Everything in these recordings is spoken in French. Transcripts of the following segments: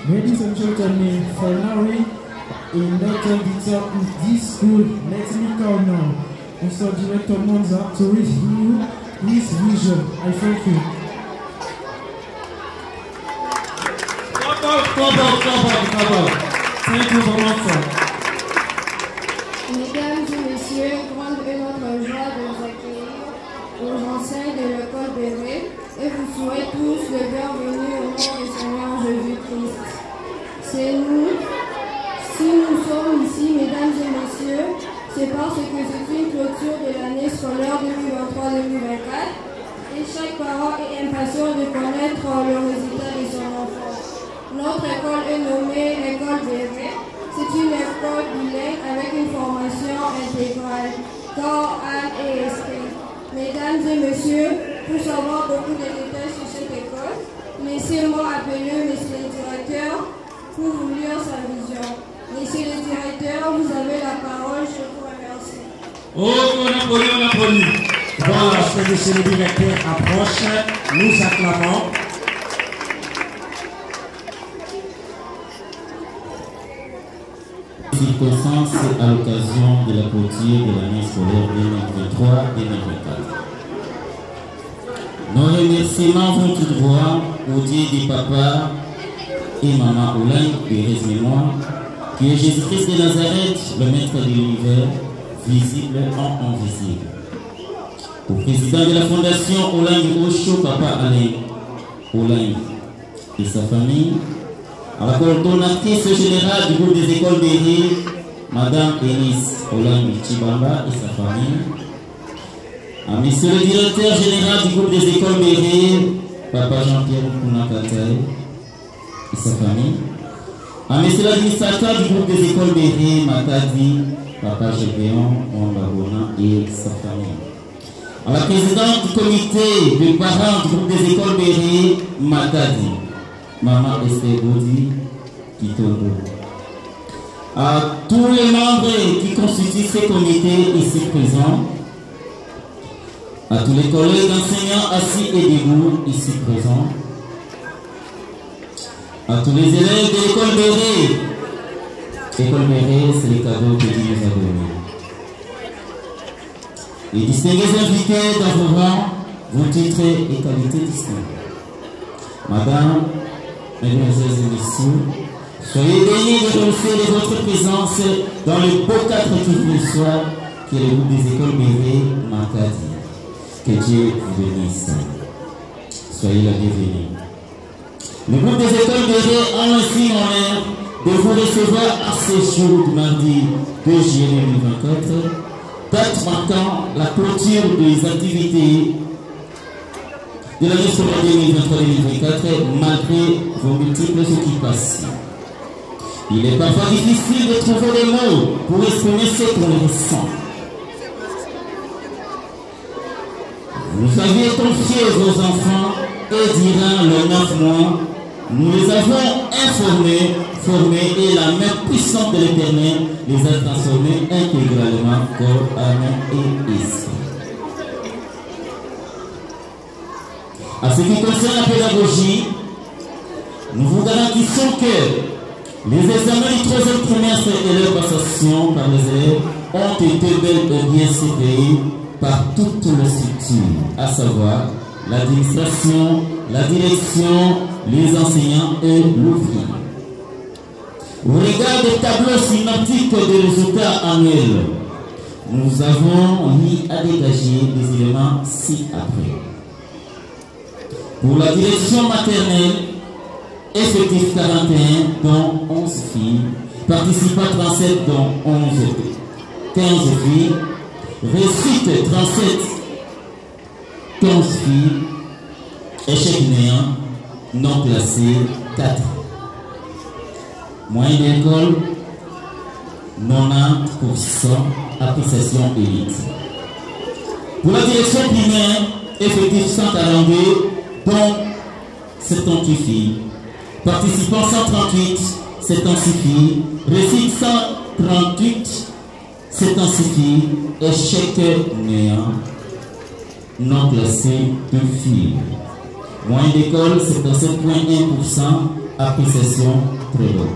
Ladies and gentlemen, for now, in this school, let me call now Mr. Director Monza to review his vision. I thank you. Clap. Thank you very much, sir. Mesdames et messieurs, grande est notre joie de vous accueillir aux enseignes de l'école Béret et vous souhaite tous le bienvenu au nom du Seigneur Jésus-Christ. C'est nous. Si nous sommes ici, mesdames et messieurs, c'est parce que c'est une clôture de l'année scolaire 2023-2024 et chaque parent est impatient de connaître le résultat de son enfant. Notre école est nommée École Béret. C'est une école bilingue avec une formation intégrale, corps, âme et esprit. Mesdames et messieurs, pour savoir beaucoup de détails sur cette école, laissez-moi appeler monsieur le directeur pour vous lire sa vision. Monsieur le directeur, vous avez la parole, je vous remercie. Oh, on applaudit. Voilà, ce monsieur le directeur approche, nous acclamons. Circonstances à l'occasion de la clôture de l'année scolaire 2023-2024. Nos remerciements vont tout droit au Dieu des papas et maman Oulaï, heureuse mémoire, qui est Jésus-Christ de Nazareth, le maître de l'univers, visible en invisible. Au président de la fondation Oulaï Osho, papa Alain Oulaï et sa famille, à la coordonnatrice générale du groupe des écoles Béret, Madame Enis Oulaï Chibamba et sa famille, à Monsieur le directeur général du groupe des écoles Béret, Papa Jean-Pierre Kounakataï et sa famille, à Monsieur l'administrateur du groupe des écoles Béret, Matadi, Papa Gédéon Mwambagona et sa famille, à la présidente du comité de parents du groupe des écoles Béret, Matadi, Maman Esther Bodi Kitondo, à tous les membres qui constituent ces comités ici présents, à tous les collègues enseignants assis et debout ici présents, à tous les élèves de l'école Béret. L'école Béret, c'est les cadeaux que Dieu nous a donnés. Les distingués invités dans vos rangs, vos titres et qualités distinctes. Madame, Mesdemoiselles et messieurs, soyez bénis de remercier de votre présence dans le beau cadre qui vous soit, qui est le groupe des écoles Béret Makadi. Que Dieu vous bénisse. Soyez la bienvenue. Le groupe des écoles Béret a ainsi l'honneur de vous recevoir à ce jour du mardi 2 juillet 2024, date marquant la clôture des activités de l'année scolaire 2023-2024, malgré vos multiples occupations. Il est parfois difficile de trouver des mots pour exprimer ce qu'on ressent. Vous aviez confié vos enfants et durant les 9 mois, nous les avons informés, formés et la main puissante de l'Éternel les a transformés intégralement corps, âme et esprit. À ce qui concerne la pédagogie, nous vous garantissons que les examens du 3e trimestre et leur passation par les élèves ont été bel et bien surveillés par toutes les structures, à savoir l'administration, la direction, les enseignants et l'ouvrier. Au regard des tableaux synoptiques des résultats annuels, nous avons mis à dégager des éléments ci-après. Pour la direction maternelle, effectif 41, dont 11 filles, participants 37, dont 15 filles, réussite 37, 15 filles, échec néant, non classé 4. Moyenne d'école 90%, appréciation élite. Pour la direction primaire, effectif 142, dont 78 filles, participants 138, 76 filles, réussite 138, 76 filles, échec néant, non classé 2 filles. Moyenne d'école 77,1%, appréciation très bonne.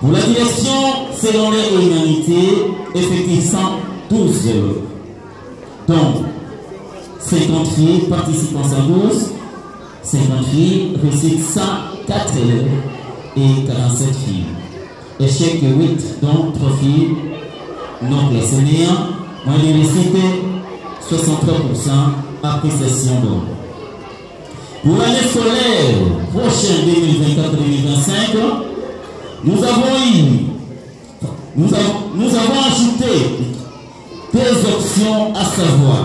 Pour la direction secondaire et humanité, effectif 112 élèves. Donc, 50 filles participant 112, 50 filles réussissent 104 élèves et 47 filles. Échec 8, donc 3 filles non classées néant. Moins d'université, 63%, appréciation bonne. Pour l'année scolaire prochaine 2024-2025, nous avons ajouté des options à savoir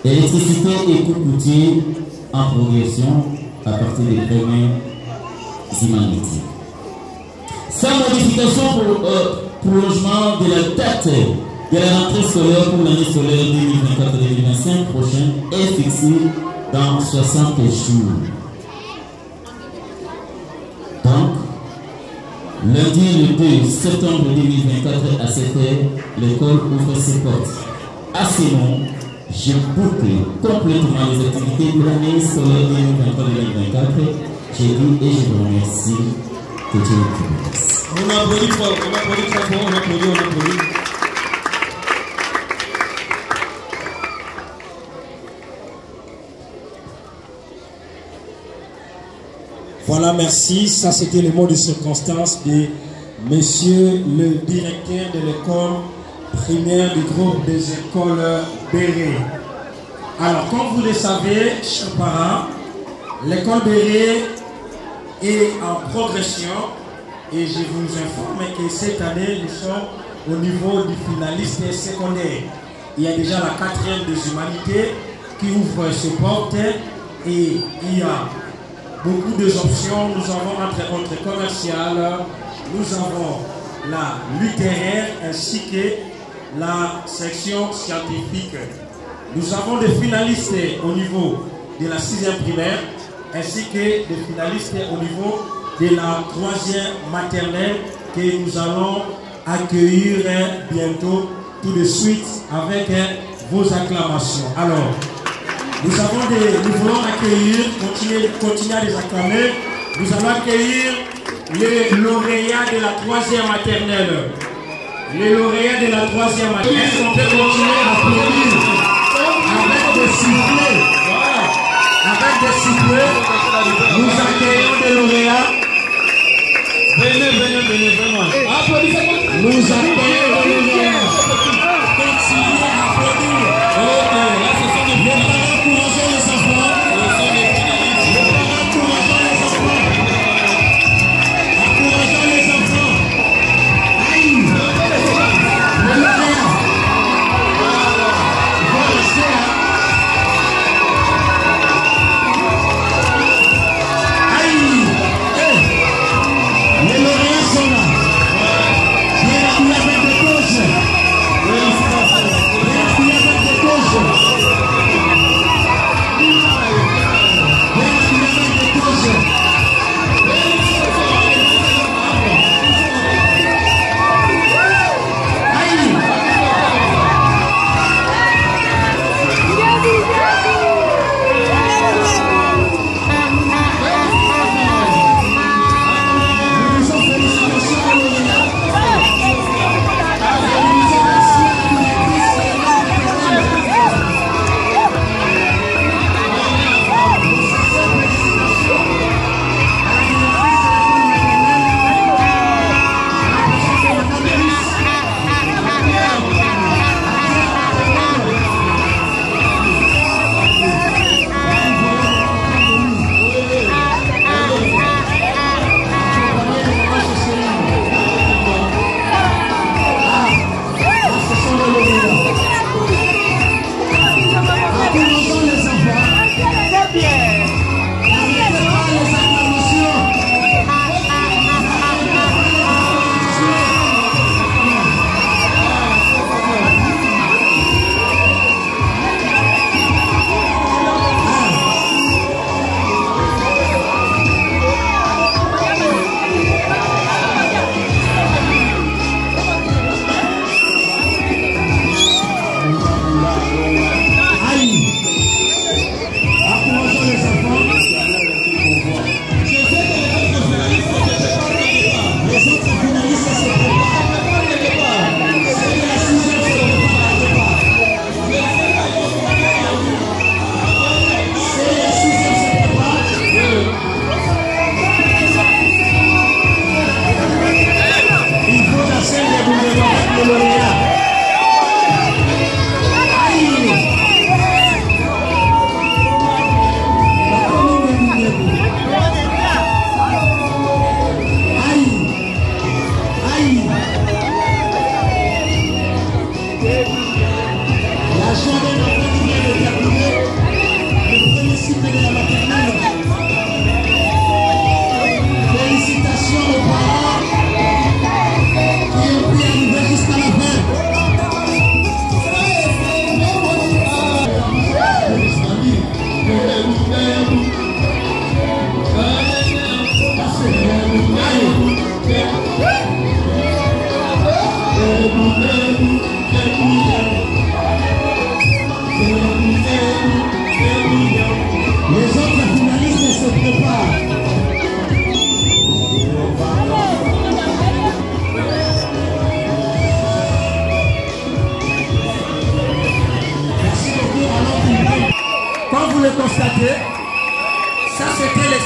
électricité et coût en progression à partir des premiers humanités. Sans modification pour prolongement de la date de la rentrée scolaire pour l'année scolaire 2024-2025 prochaine est fixée dans 60 jours. Donc, lundi le 2 septembre 2024 à 7h, l'école ouvre ses portes. À ce moment, j'ai bouclé complètement les activités de l'année scolaire 2023-2024. J'ai dit et je vous remercie. Que Dieu vous bénisse. On applaudit fort, on applaudit. Voilà, merci. Ça, c'était le mot de circonstance de monsieur le directeur de l'école primaire du groupe des écoles Béré. Alors, comme vous le savez, chers parents, l'école Béré est en progression et je vous informe que cette année, nous sommes au niveau du finaliste secondaire. Il y a déjà la 4e des humanités qui ouvre ses portes et il y a beaucoup d'options. Nous avons entre commercial, nous avons la littéraire ainsi que la section scientifique. Nous avons des finalistes au niveau de la 6e primaire ainsi que des finalistes au niveau de la 3e maternelle que nous allons accueillir bientôt tout de suite avec vos acclamations. Alors, nous voulons accueillir, continuer à les acclamer. Nous allons accueillir les lauréats de la 3e maternelle. Les lauréats de la 3e maternelle. Est-ce qu'on peut continuer à applaudir avec des sifflets? Avec des sifflets, nous accueillons des lauréats. Venez, vraiment. Applaudissez-moi. Nous accueillons des lauréats. Continuez à applaudir. Ok, là ce sont des parents encourageant les enfants. Ce sont des finalistes. Les parents encourageant les enfants. Encourageant les enfants. Aïe. Les lauréats. Il faut rester là.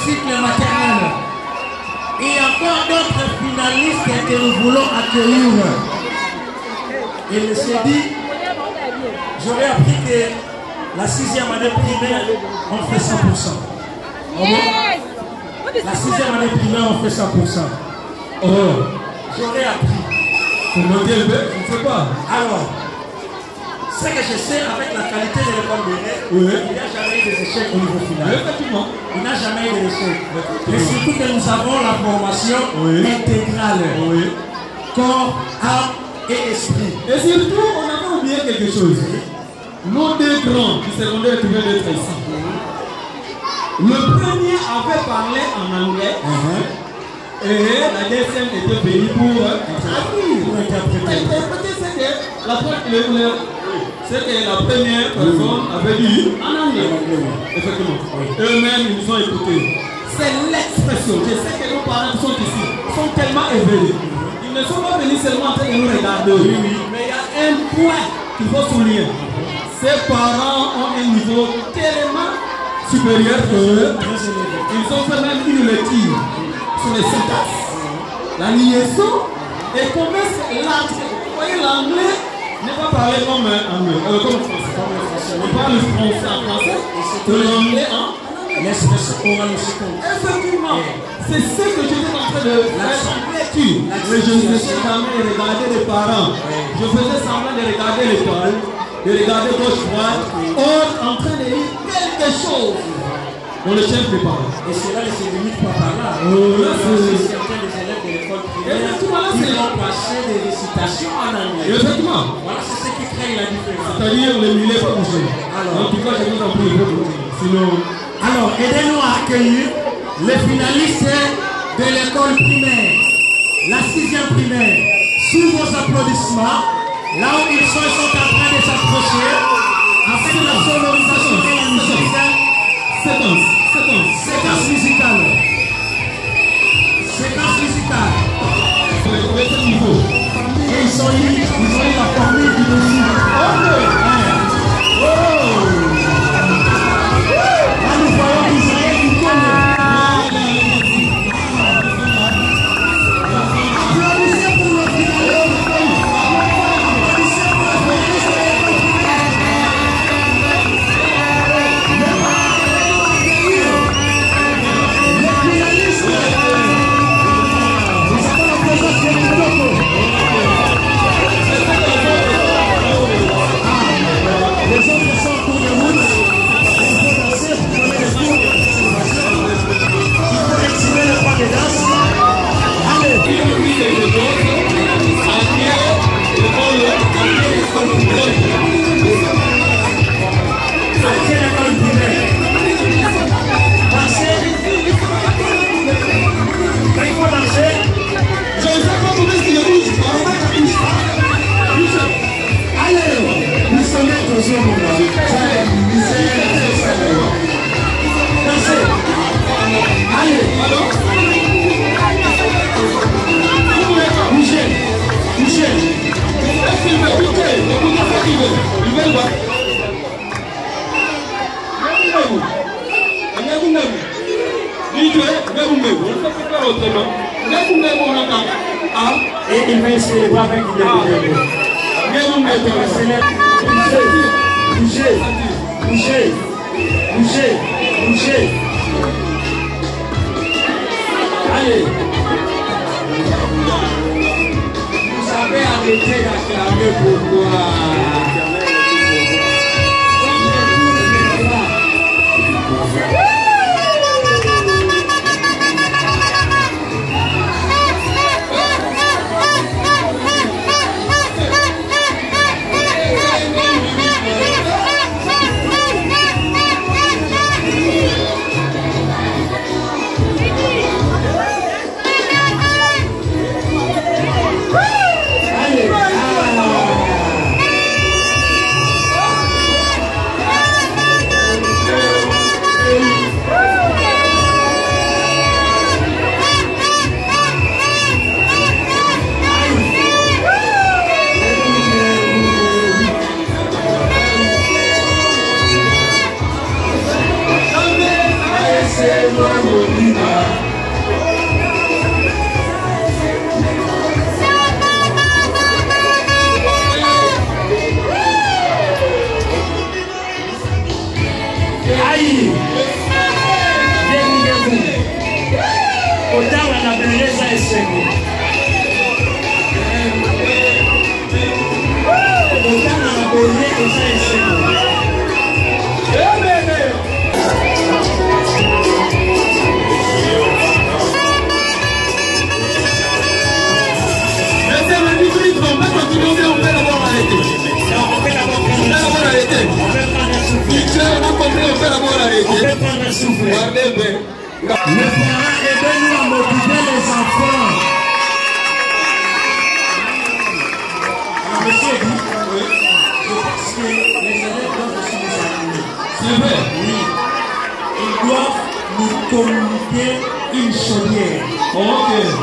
cycle maternel. Et encore d'autres finalistes que nous voulons accueillir. Et il s'est dit, j'aurais appris que la 6e année primaire, on fait 100%. La 6e année primaire, on fait 100%. Oh, j'aurais appris. Pour monter le bœuf, je ne sais pas. Alors, ce que je sais avec la qualité de l'école de Rennes, il n'y a jamais eu des échecs au niveau final. Effectivement. Il n'a jamais eu d'échecs. Et surtout que nous avons la formation intégrale. Corps, âme et esprit. Et surtout, on n'a pas oublié quelque chose. Nos deux grands du secondaire qui viennent d'être ici. Le premier avait parlé en anglais. Et la deuxième était venue pour interpréter. C'est que la première personne avait dit en anglais. Effectivement. Eux-mêmes, ils nous ont écoutés. C'est l'expression. Je sais que nos parents qui sont ici sont tellement éveillés. Ils ne sont pas venus seulement en train de nous regarder. Mais il y a un point qu'il faut souligner. Ces parents ont un niveau tellement supérieur qu'eux. Ils ont fait même une lecture sur les syntaxes, la liaison et comment l'anglais. Vous voyez, l'anglais n'est pas parlé comme anglais, comme français. On parle français en français et l'anglais en effectivement, c'est ce que je suis en train de faire en lecture. Mais je ne sais jamais regarder les parents. Je faisais semblant de regarder l'école, de regarder gauche-droite, en train de lire quelque chose. On le chef des parents. Et cela ne se limite pas par là. C'est certains des élèves de l'école primaire qui vont passer des récitations en anglais. Effectivement. Voilà, c'est ce qui crée la différence. C'est-à-dire le milieu pas bougé. En tout cas, je vous en prie, sinon. Alors, aidez-nous à accueillir les finalistes de l'école primaire, la 6e primaire. Sous vos applaudissements, là où ils sont en train de s'approcher, afin de la sonorisation et la musique. Séquence musicale. Séquence musicale. Et ils ont eu la formule du dessus. Là, nous voyons Israël qui connaît. Applaudissez pour le finaliste. Applaudissez pour le finaliste. Les autres sont pour le route. Il faut danser pour donner les cours de conservation. Il faut activer le pas de danse. Allez. L'école primaire. Danser. Il faut danser. Je ne sais pas comment est-ce qu'il est rouge. Allez. Nous sommes tous au monde. Dansez. Allez. Bougez. Bougez. Et il va essayer de voir avec l'idée. Bougez, bougez, bougez, bougez. Allez. Vous avez arrêté d'acclamer pourquoi. Otala na beleza esengo. Otala na beleza esengo. Les parents, aidez-nous à motiver les enfants. Alors, monsieur dit, je pense que les élèves doivent aussi nous animer. C'est vrai? Oui. Ils doivent nous communiquer une chaudière.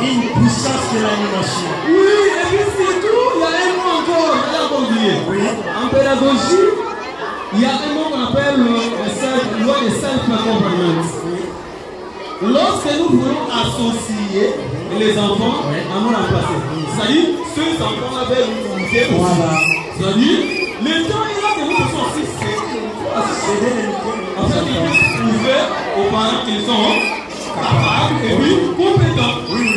Une puissance de l'animation. Oui, et puis surtout, il y a un mot encore, je l'ai oublié. Oui. En pédagogie, il y a un mot qu'on appelle loi de self-accompagnement. Lorsque nous voulons associer les enfants à nous remplacer, c'est-à-dire ceux enfants veulent nous communiquer aussi. Voilà. C'est-à-dire, le temps est là que nous pouvons aussi s'aider. En fait, ils peuvent prouver aux parents qu'ils sont capables et puis compétents. Oui.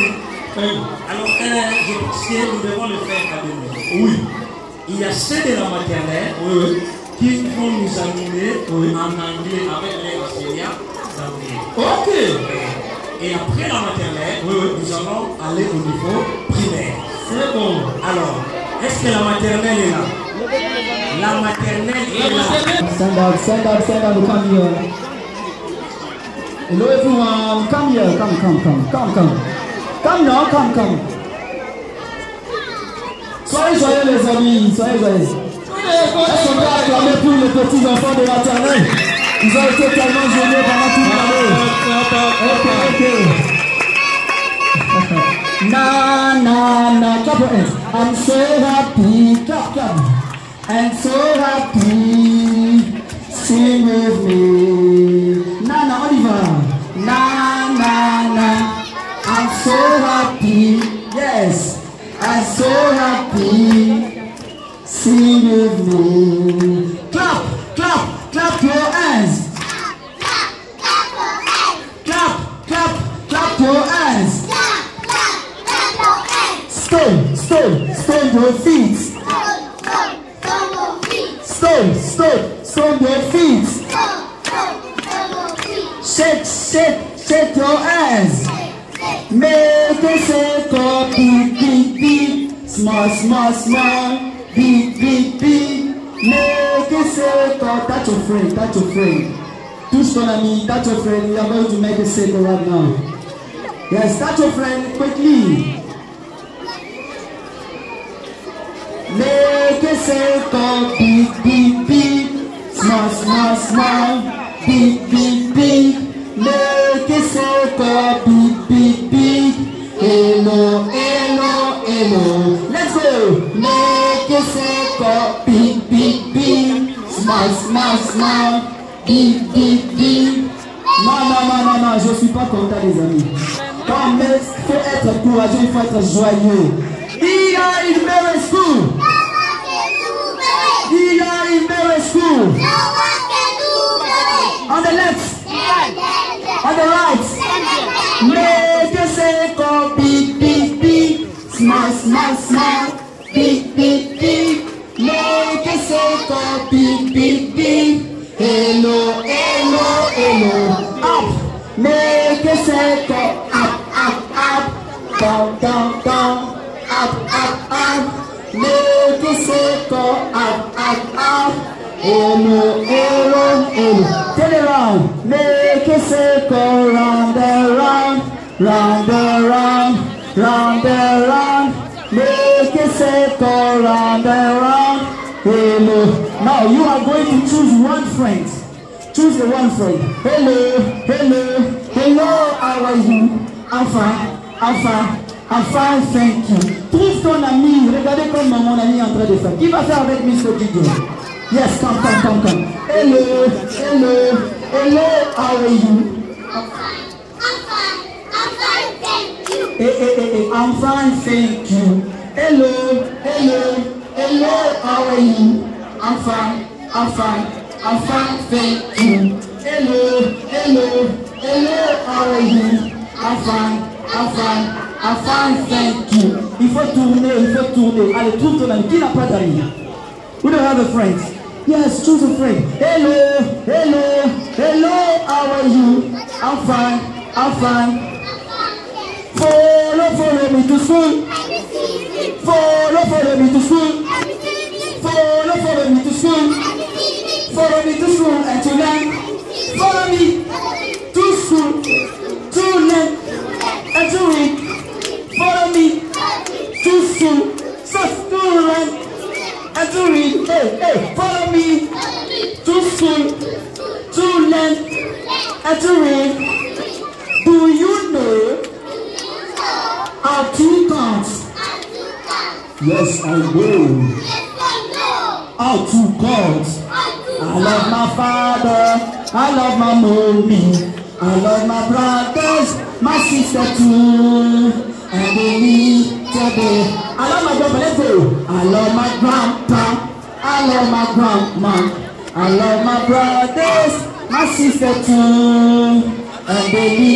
Alors, je pense que nous devons le faire à demi. Oui. Il y a ceux de la maternelle qui vont nous animer en anglais avec les enseignants d'anglais. Ok. Et après la maternelle, nous allons aller au niveau primaire. C'est bon. Alors, est-ce que la maternelle est là? La maternelle est là. Stand up, come here. Hello everyone, come here, come. Come now, come. Soyez joyeux les amis, soyez joyeux. Est-ce qu'on peut acclamer pour les petits enfants de maternelle? Ils ont été tellement gênés pendant toute l'année. Ok. Na, clap your hands. I'm so happy, clap. I'm so happy, sing with me. Na, on y va. Na, I'm so happy, yes. I'm so happy, sing with me. Clap your hands. Clap your hands. Stand your feet. Stand your feet. Shake your hands. Make it say go beep. Small. Beep. Make it say go. Touch your friend. Touch ton ami, touch your friend. We are going to make a circle right now. Yes, touch your friend quickly. Make a circle, beep. Small. Beep. Make a circle, beep. Hello. Let's go. Make a circle, beep. Small. Beep. Non, je suis pas content les amis. Quand même, il faut être courageux, il faut être joyeux. Il y a une belle school. On the left. On the right. Make a circle, beep. Small. Beep. Make a circle, beep. Hello. Up. Make a circle, up. Down. Up. Make a circle, up. Hello. Turn around. Make a circle, round and round. Make a circle, round and round. Hello. Now you are going to choose one friend. Choose the one friend. Hello, how are you? I'm fine, thank you. Trouve ton ami, regardez comme mon ami est en train de faire. Qui va faire avec Mr. Didier? Yes, come. Hello, how are you? I'm fine, thank you. I'm fine, thank you. Hello, how are you? I'm fine, thank you. Hello, how are you? I'm I'm fine, thank you. Il faut tourner. Allez, trouve ton ami. Qui n'a pas d'amis? We don't have a friend. Yes, choose a friend. Hello, how are you? I'm fine. Follow me to school. Follow me to school. Follow me to school. Follow me to school and to learn. Follow me to school to learn and to read. Follow me to school to learn and to read. Hey, follow me to school to learn and to read. Do you know how to count? Yes, I know. How to count? I love my father, I love my mommy, I love my brothers, my sister too, and baby, today. I love my grandpa, let's go. I love my grandpa, I love my grandma, I love my brothers, my sister too, and baby,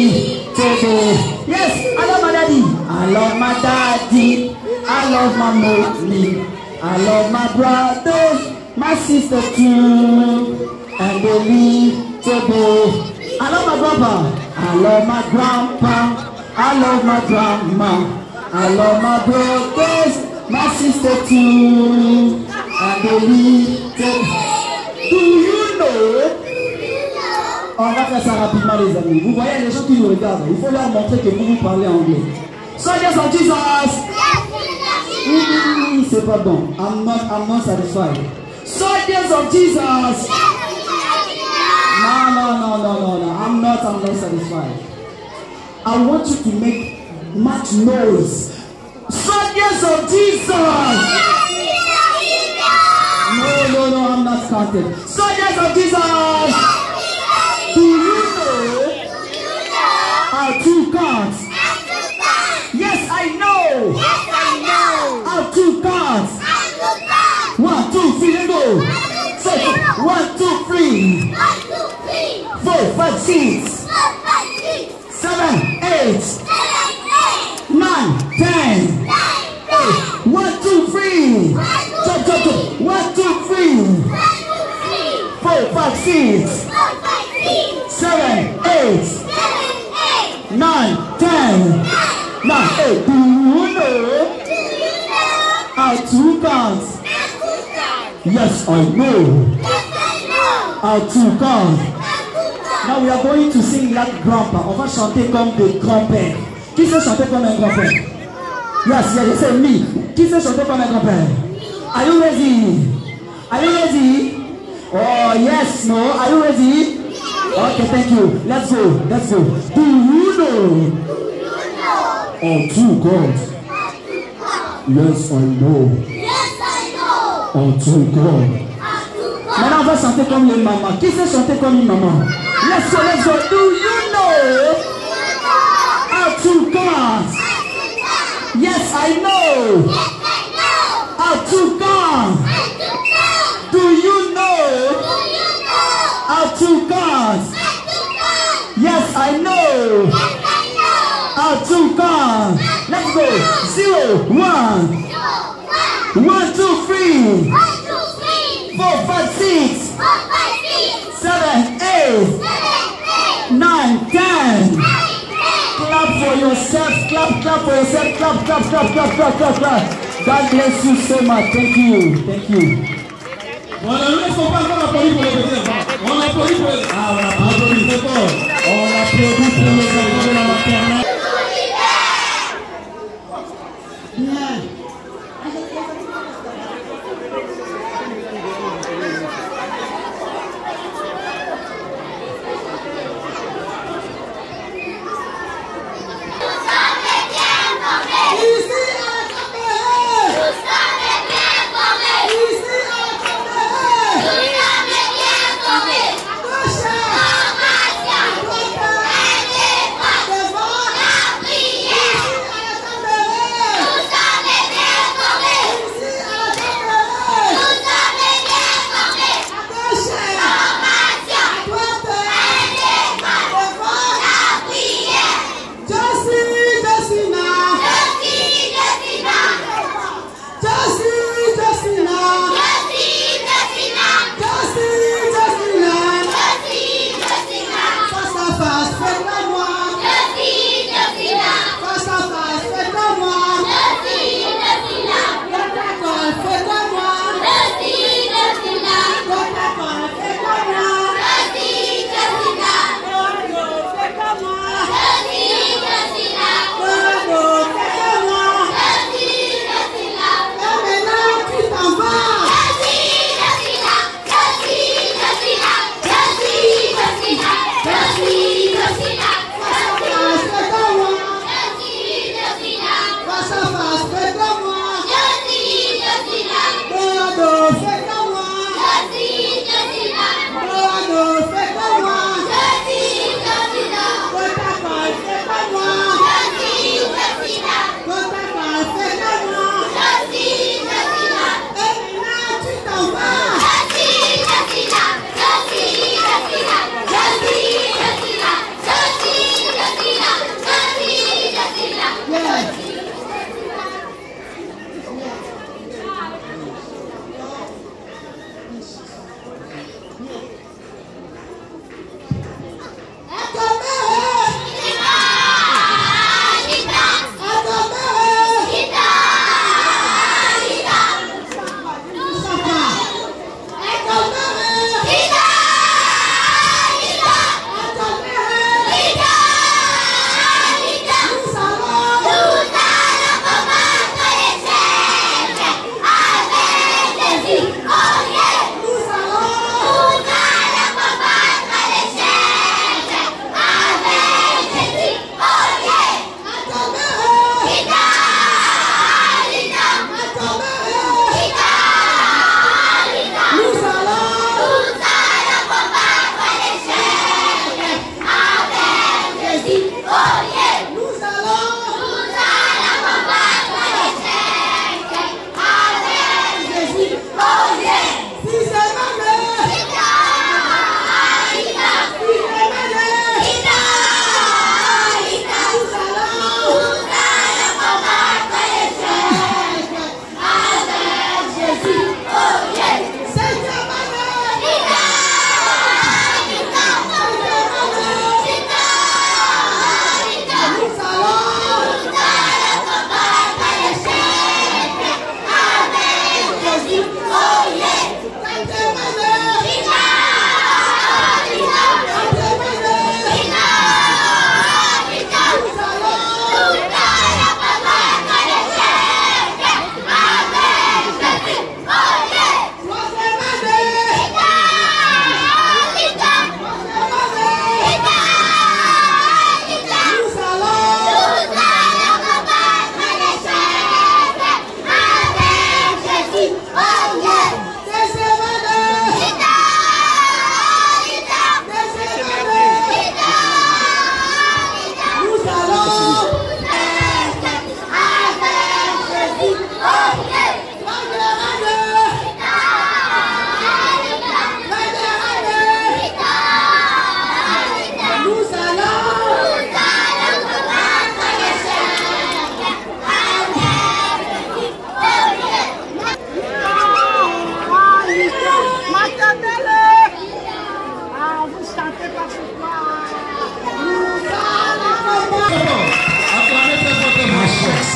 today. Yes, I love my daddy, I love my daddy, I love my mommy, I love my brothers, my sister too, and baby, today. I love my grandpa, I love my grandpa, I love my grandma, I love my brothers, my sister too, and baby, today. Do you know? On va faire ça rapidement les amis. Vous voyez les gens qui nous regardent, il faut leur montrer que vous parlez anglais. Soldiers of Jesus. C'est pas bon. I'm not satisfied. Soldiers of Jesus. No. I'm not satisfied. I want you to make much noise. Soldiers of Jesus. No, I'm not counted. Soldiers of Jesus. Do you know how to count? Yes, I know. How to count? 1, 2, 3, let's go. Say 1, 2, 3. 4, 5, 6. 7, 8. 9, 10. 1, 2, 3. Jump. 1, 2, 3. 4, 5, 6. 7, 8. 9, 10. 9, 8. Do you know how to count? Yes, I know how to count. Now we are going to sing like grandpa. On va chanter comme des grands-pères. Qui sait chanter comme un grand-père? Yes, c'est me. Qui sait chanter comme un grand-père? Are you ready? Oh, yes, no. Are you ready? Okay, thank you. Let's go. Do you know how to count? Yes, I know. How to count. Maintenant, on va chanter comme les mamans. Qui sait chanter comme une maman? Let's go. Do you know how to count? Yes, I know. How to count? Do you know how to count? Yes, I know how to count. Let's go. 0, 1. 1, 2, 3. 4, 5, 6. 7, 8. 9, 10. Clap for yourself. Clap for yourself. Clap. God bless you so much. Thank you. Voilà, ne faut pas encore applaudir pour les petits. On applaudit pour les... Ah, voilà, applaudissez fort. On applaudit pour les enfants de la maternelle.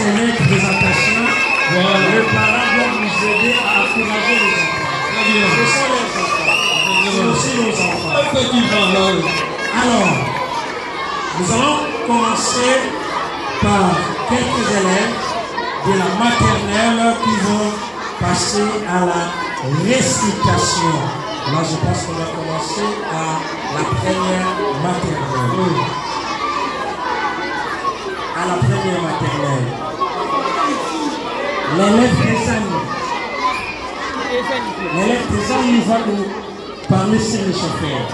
donner une présentation. Voilà. Les parents vont nous aider à encourager les enfants. Très bien. Ce sont les enfants. C'est aussi nos enfants. Effectivement, là, oui. Alors, nous allons commencer par quelques élèves de la maternelle qui vont passer à la récitation. Là, je pense qu'on va commencer à la première maternelle. À la première maternelle. L'élève Tessani. L'élève Tessani va nous parler sur les chauffeurs.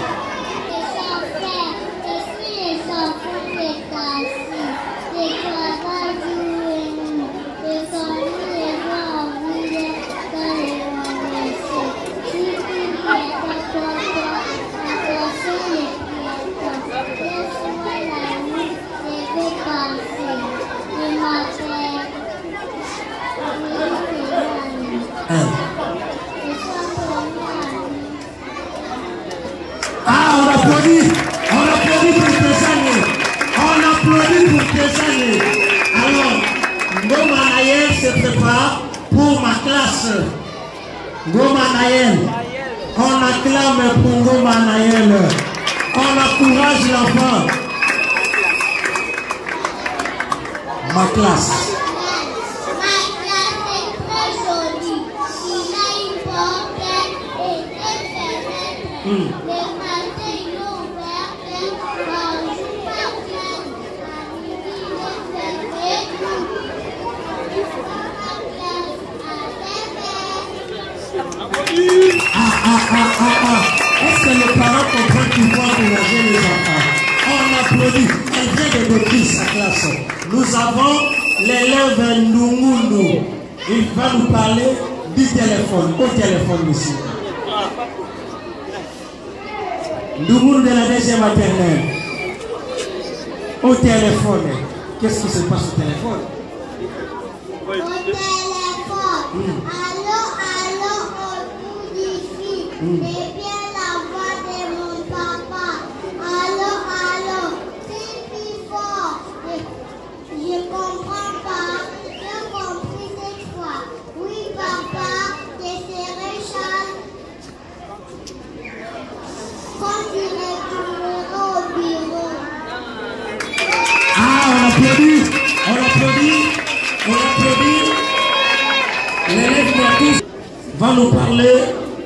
On applaudit pour Tessani. On applaudit pour Tessani. Alors, Ngoma Nayel se prépare pour ma classe. Ngoma Nayel. On acclame pour Ngoma Nayel. On encourage l'enfant. Ma classe. Est-ce que les parents comprennent qu'il faut encourager les enfants? On applaudit. Elle vient de décrire sa classe. Nous avons l'élève Ndungundu. Il va nous parler du téléphone. Au téléphone, monsieur. Ndungundu de la deuxième maternelle. Au téléphone. Qu'est-ce qui se passe au téléphone? Au téléphone. Allô, on vous dit. C'est bien la voix de mon papa. Allô, c'est plus fort. Je comprends pas. J'ai compris cette fois. Oui, papa, t'es serré, Charles. Quand tu retourneras au bureau. On applaudit. L'élève Marcus va nous parler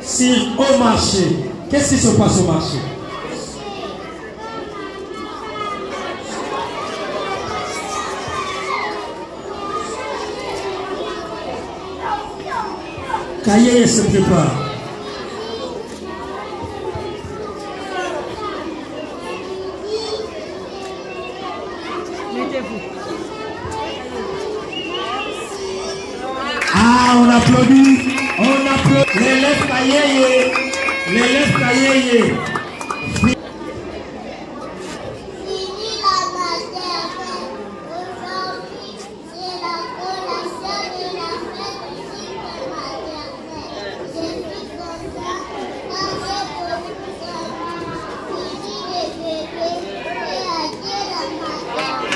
sur au marché. Qu'est-ce qui se passe au marché? Cahier se prépare. On applaudit. L'élève Kayeye. Fini la maternelle. Aujourd'hui, c'est la collation de la fête musique maternelle. Je suis contente quand j'ai beaucoup fini les bébés et à Dieu la maternelle.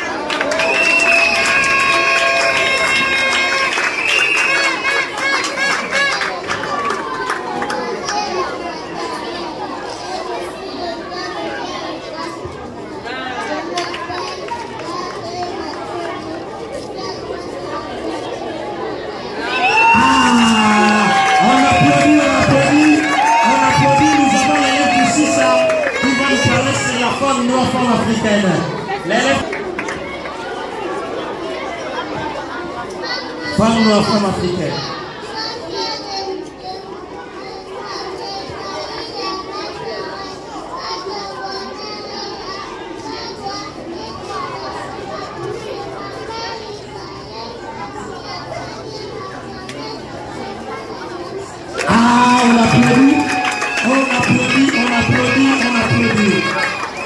Femme africaine. Femme noire, femme africaine.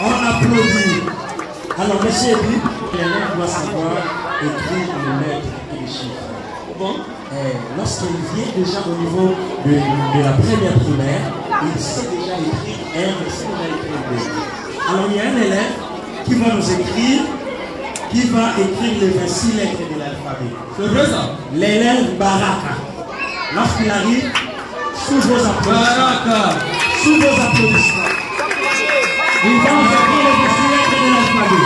On applaudit. Alors, monsieur dit, l'élève doit savoir écrire les lettres et les chiffres. Bon. Lorsqu'il vient déjà au niveau de la première primaire, il sait déjà écrire un, il sait déjà écrire deux. Alors, il y a un élève qui va nous écrire qui va écrire les 26 lettres de l'alphabet. C'est vrai ça? L'élève Baraka. Lorsqu'il arrive, sous vos applaudissements. Baraka. Sous vos applaudissements. Il va écrire les 26 lettres de l'alphabet.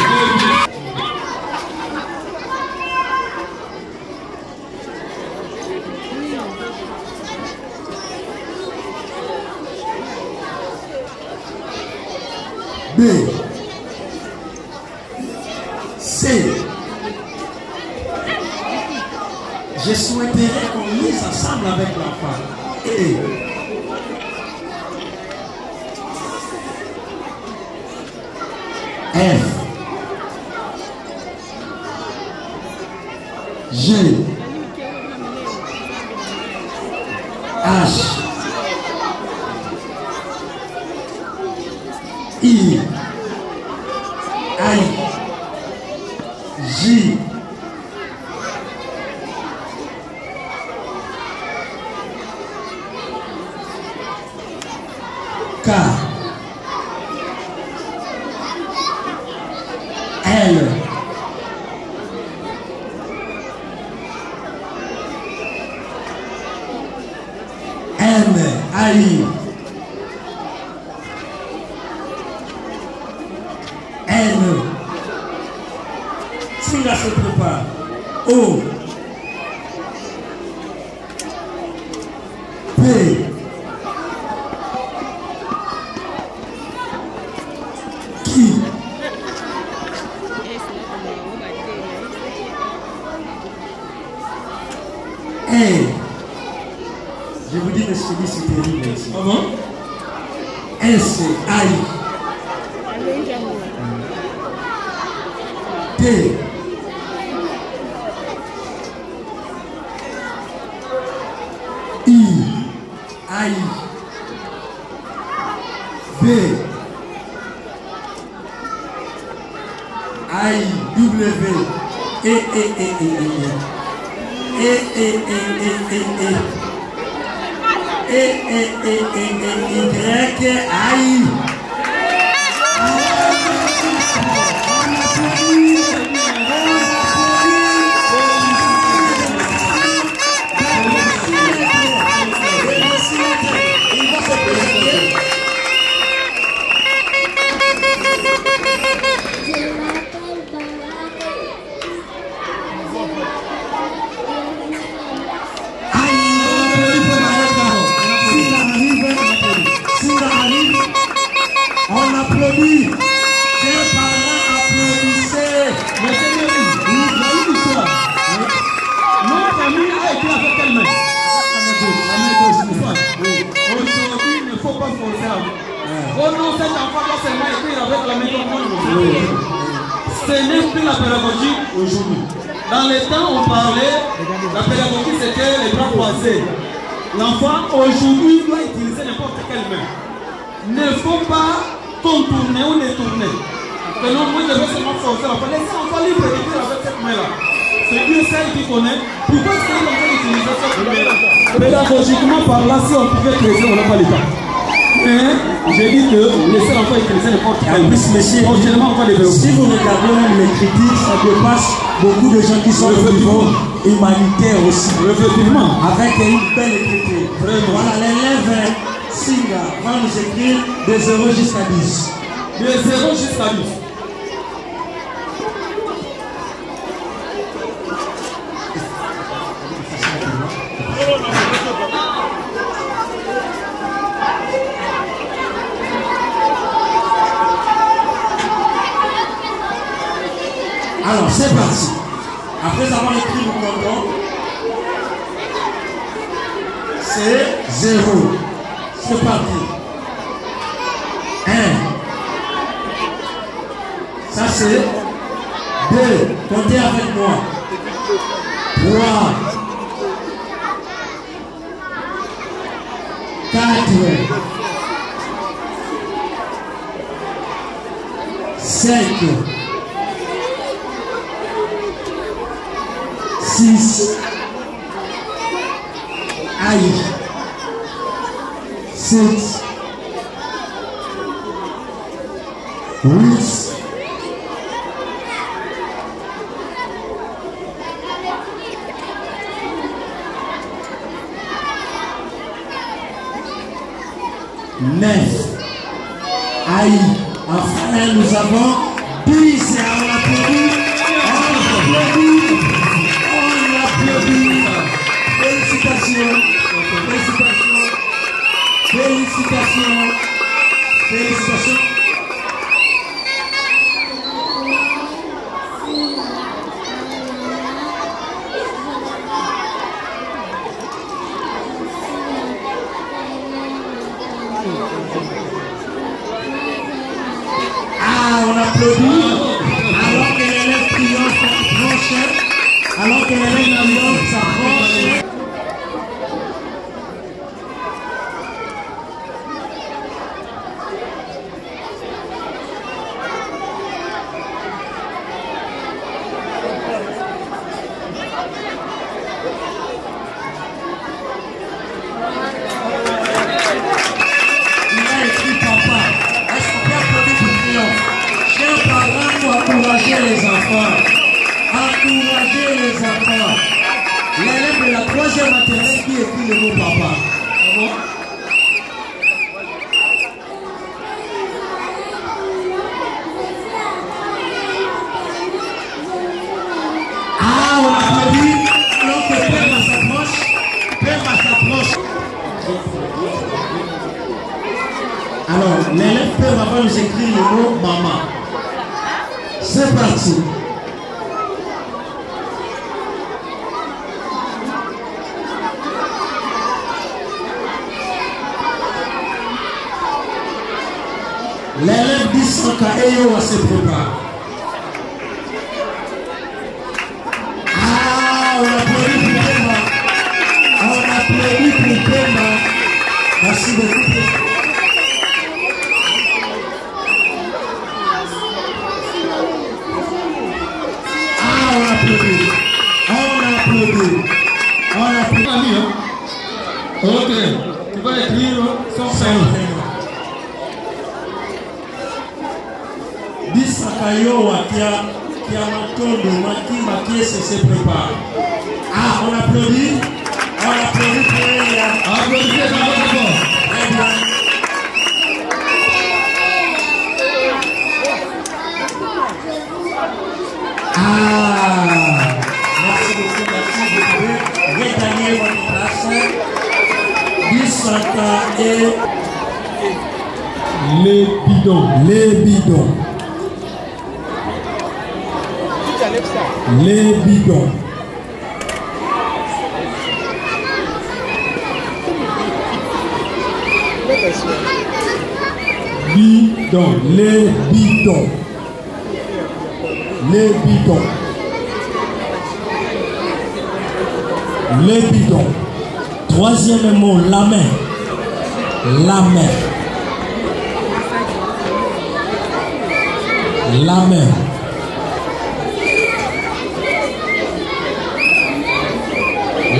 B, C. Je souhaiterais qu'on lise ensemble avec l'enfant. E, F, G, H, I, J, K, L, M, I, N, Singa se prépare, O, P, Q, R. Je vous dis, monsieur, c'est terrible ici. Comment? S, I, T, I, B, I, W, on applaudit. Chers parents, applaudissez. Mais c'est bien, oui, il y a une histoire. Notre famille a été avec elle-même. Aujourd'hui, il ne faut pas forcer. Oh non, cet enfant doit seulement écrire avec la maison. Ce n'est plus la pédagogie aujourd'hui. Dans les temps, on parlait, la pédagogie c'était les bras croisés. L'enfant aujourd'hui doit utiliser n'importe quelle main. Il ne faut pas contourner ou détourner. Que non, moi je vais seulement forcer l'enfant. Laissez l'enfant libre d'écrire avec cette main-là. C'est Dieu seul qui connaît. Pourquoi est-ce qu'il est utiliser cette main-là? Pédagogiquement parlant, si on pouvait creuser, on n'a pas le temps. Mais j'ai dit que laissez l'enfant utiliser n'importe quelle main. Monsieur, prochainement, on va développer. si vous regardez même les critiques, ça dépasse beaucoup de gens qui sont au niveau humanitaire aussi. Effectivement. Avec une belle écriture. Voilà, l'élève Singa va nous écrire de 0 jusqu'à 10. De 0 jusqu'à 10. Alors, c'est parti. Après avoir écrit le compteur, c'est 0. C'est parti. 1. Ça c'est 2. Comptez avec moi. 3. 4. 5. 6. Aïe. 7. 8. 9. Aïe. Enfin, nous avons 10. On applaudit. On applaudit. On applaudit. Félicitations. Félicitations. Félicitations. Félicitations. Ah, on applaudit. Alors que l'élève triomphe s'approche. Alors que l'élève triomphe s'approche. Encourager les enfants. Encourager les enfants. L'élève de la 3e maternelle qui écrit le mot papa. Ah, on applaudit. Alors que Père s'approche. Alors, l'élève Père va nous écrire le mot maman. C'est parti. L'élève d'Isaka Eyo se prépare. Ah, on applaudit pour Pemba. On applaudit pour Pemba. Merci beaucoup. On applaudit. On applaudit. Ok. Tu vas écrire son prénom. Bisakayo qui a matondo maki se prépare. Ah, on applaudit. On applaudit pour elle. Applaudissez d'abord. Très bien. Ah, merci beaucoup, merci. Vous pouvez regagner votre place. Bisaka et Les bidons. les bidons. Les bidons. Bidons. Les bidons. Les bidons. Les bidons. Troisième mot, la main. La main. La main.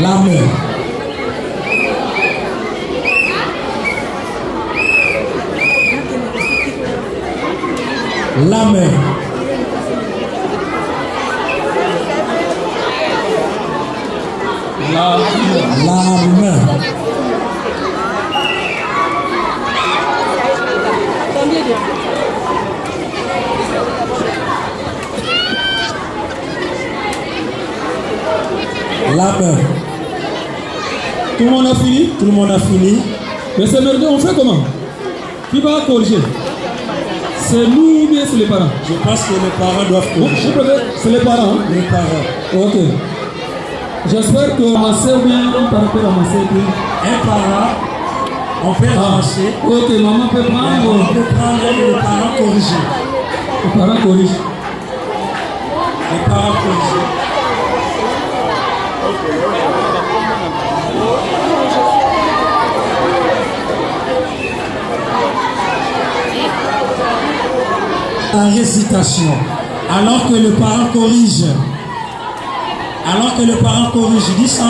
La main. La main. La main. La main. Tout le monde a fini? Tout le monde a fini. Mais c'est merveilleux, on fait comment? Qui va corriger? C'est nous ou bien c'est les parents? Je pense que les parents doivent corriger. Je préfère, c'est les parents. Hein? Les parents. Ok. J'espère que ramasser ou bien un parent peut ramasser. Un parent, on peut ramasser. Ok, maman peut prendre. On peut prendre et les parents corriger. Les parents corrigent. Les parents corrigent. La récitation. Alors que le parent corrige. Alors que le parent corrige, 10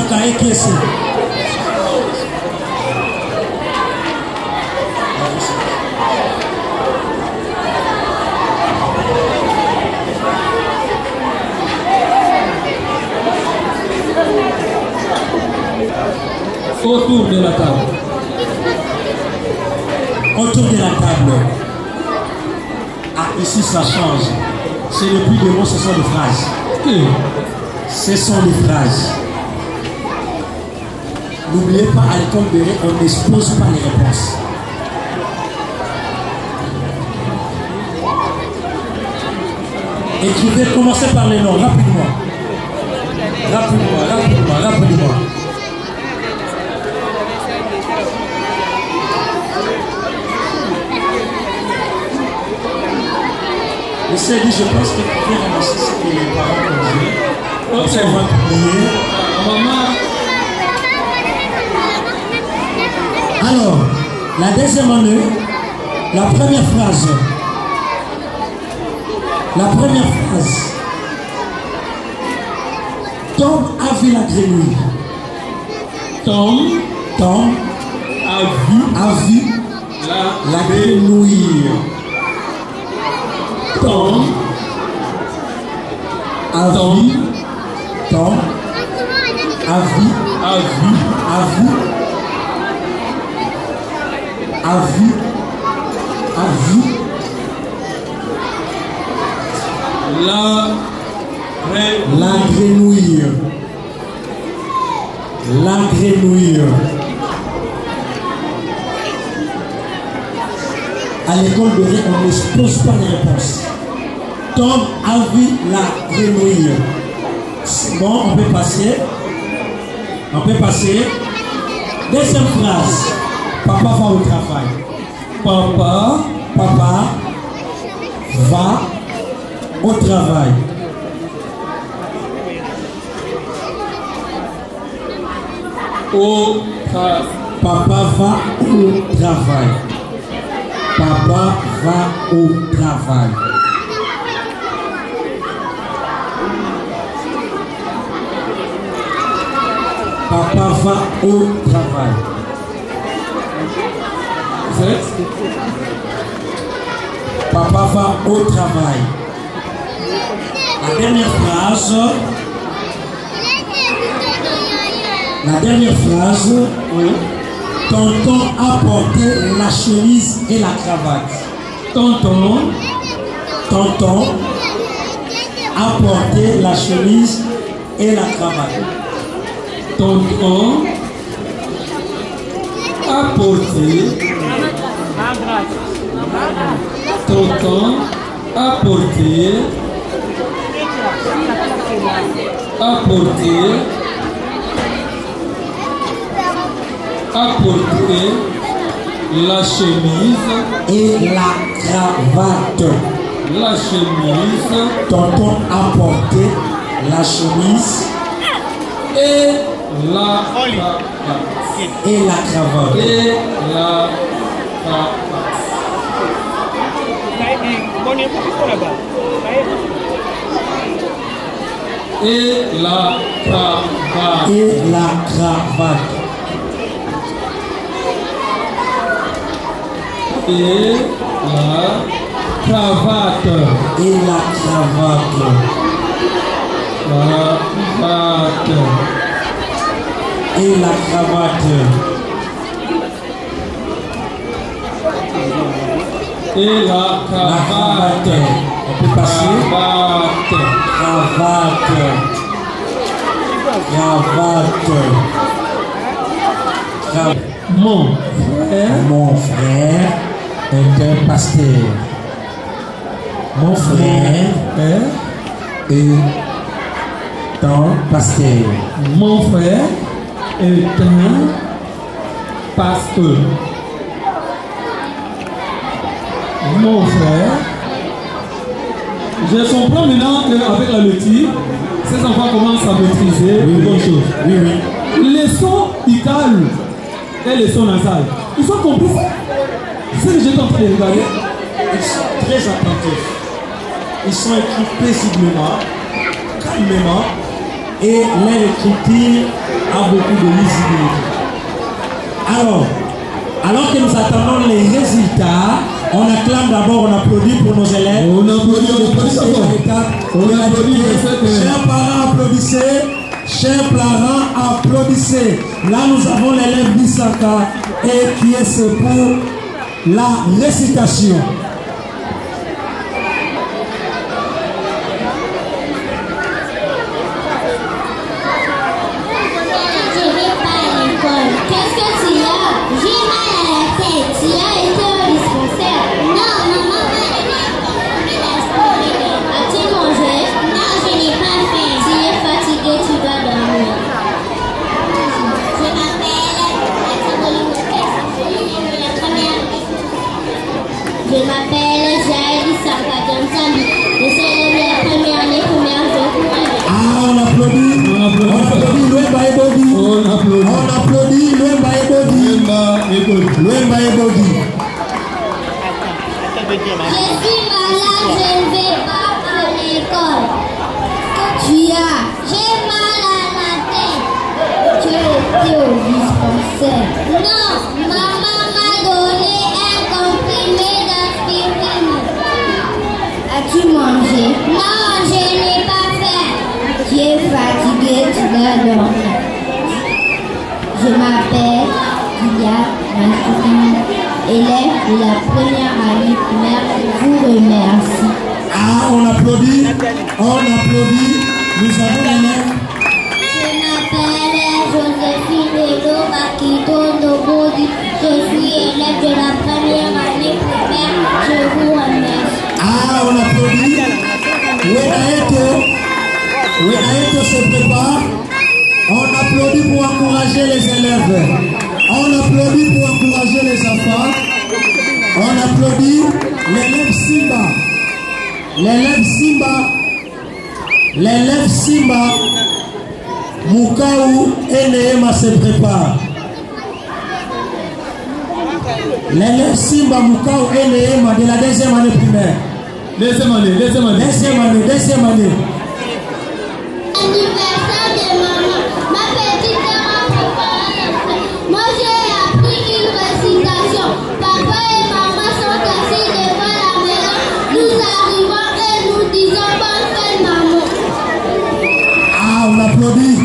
cas et caissé. Autour de la table. autour de la table. Ah, ici ça change. Ce n'est plus des mots, ce sont des phrases. Ce sont des phrases. N'oubliez pas, à l'école Béret, on n'expose pas les réponses. Écrivez, commencez par les noms, rapidement. Rapidement. Je sais, je pense que vous pouvez ramasser ce que les parents ont dit. Ok, on va publier. Maman. Alors, la deuxième année, la première phrase. Tom a vu la grenouille. Tom a vu la grenouille. Tom a vu la grenouille. À l'école de Béret, on n'expose pas les réponses. Tom a vu la grenouille. Bon, on peut passer. Deuxième phrase. Papa va au travail. Papa va au travail. Papa va au travail. Papa va au travail. Papa va au travail. Papa va au travail. La dernière phrase. Tonton a porté la chemise et la cravate. Tonton a porté la chemise et la cravate. Tonton a porté la chemise et la cravate. Tonton a porté la chemise et la cravate. Et la cravate. On peut passer. Cravate. Mon frère est un pasteur. Mon frère est un pasteur. Mon frère est un pasteur. Mon frère. Je comprends maintenant qu'avec la lecture, ces enfants commencent à maîtriser les bonnes choses. Les sons icales et les sons nasales, ils sont compris. C'est ce que j'étais en train de regarder. Ils sont très attentifs. Ils sont écrits paisiblement, calmement, et leur écriture a beaucoup de lisibilité. Alors que nous attendons les résultats, on acclame d'abord, on applaudit pour nos élèves. On applaudit. Chers parents, applaudissez. Chers parents, applaudissez. Là, nous avons l'élève Bissaka et qui est Sepo la récitation. Qu'est-ce que tu as? J'ai mal à la tête. Tu as été au dispensaire? Non, maman m'a donné un compromis d'aspirine. As-tu mangé? Non, je n'ai pas faim. Tu es fatigué, tu dois dormir. Je m'appelle Jaël Sarkadjamsami. Je célèbre la première année, première jour. Ah, on applaudit. On applaudit. Louemba Ebodi. On applaudit. Louemba Ebodi. Louemba Ebodi. Je suis malade, je ne vais pas à l'école. Tu as? J'ai mal à la tête. Tu as été au dispensaire? Non, maman m'a donné un comprimé d'aspirine. As-tu mangé? Non, je n'ai pas faim. Tu es fatigué, tu dois dormir. Je m'appelle Julia Massoudi, élève de la première année primaire. Je vous remercie. Ah, on applaudit. On applaudit. Nous avons l'élève. Je m'appelle Joséphine Elo Bakito Nobodi. Je suis élève de la première année primaire. Je vous remercie. Ah, on applaudit. Wenaeto se prépare. On applaudit pour encourager les élèves. On applaudit pour encourager les enfants. On applaudit l'élève Simba. L'élève Simba. Mukaou Eneema se prépare. L'élève Simba Mukaou Eneema de la deuxième année primaire. Deuxième année. Anniversaire de maman. Ma petite sœur a préparé un fête. Moi j'ai appris une récitation. Papa et maman sont assis devant la maison. Nous arrivons et nous disons bonne fête maman. Ah, on applaudit.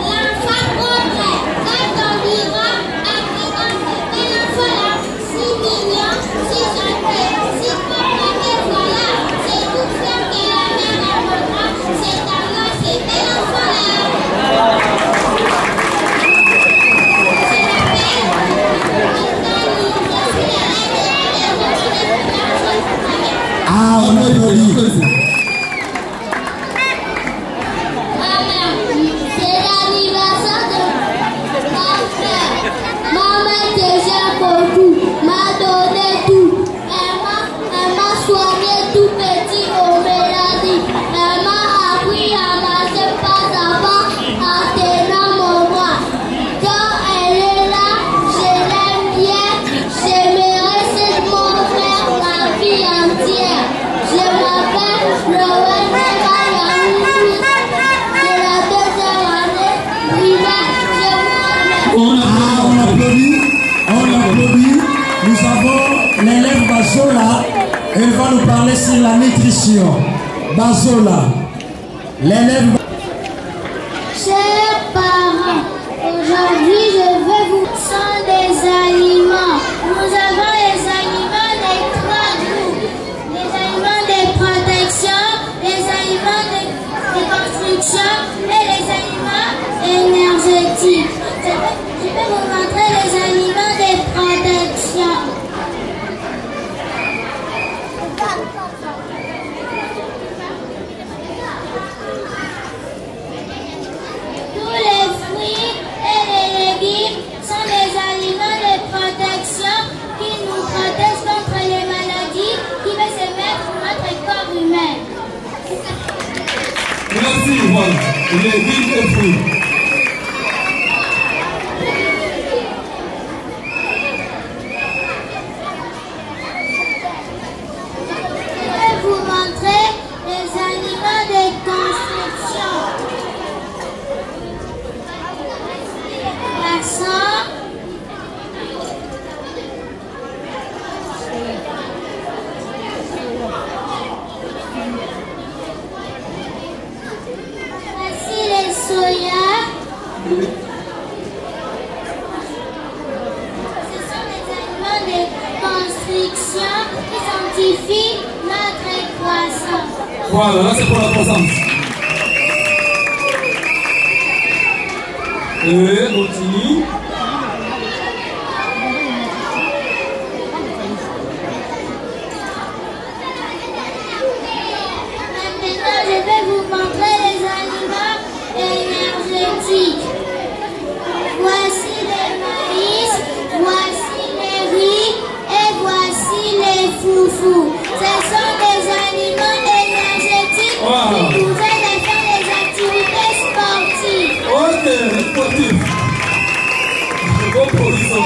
L'enfant contre, quand on dira à qui on fait l'enfant là, si mignon, si gentil, si papa et voilà, c'est tout ça que la mère apprendra, c'est à moi, c'est bel enfant là. Ah, on applaudit. C'est l'anniversaire de ma frère. Maman déjà beaucoup, m'a donné tout. Elle m'a soigné tout petit au mélodie. Elle m'a appris à marcher pas à pas en tenant mon bras. Quand elle est là, je l'aime bien. J'aimerais cette mon frère ma vie entière. Je m'appelle Lowen Mayamou. C'est la deuxième année. On applaudit. Nous avons l'élève Bazola. Elle va nous parler sur la nutrition. Bazola. L'élève. Chers parents, aujourd'hui je veux vous parler des aliments. Nous avons les aliments des trois groupes. Les aliments de protection, les aliments de construction et les aliments énergétiques. Je vais vous montrer les aliments de protection. Tous les fruits et les légumes sont des aliments de protection qui nous protègent contre les maladies qui peuvent se mettre sur notre corps humain. Merci, voilà. Légumes et fruits. Je vais vous montrer les aliments de construction. Poisson, voici les soya, fortifie notre croissance. Voilà, là c'est pour la croissance. Et continue. Maintenant, je vais vous montrer les aliments énergétiques. Voici les maïs, voici les riz et voici les foufous. Ce sont des aliments énergétiques qui nous aident à faire des activités sportives. Ok, sportif. Bon position.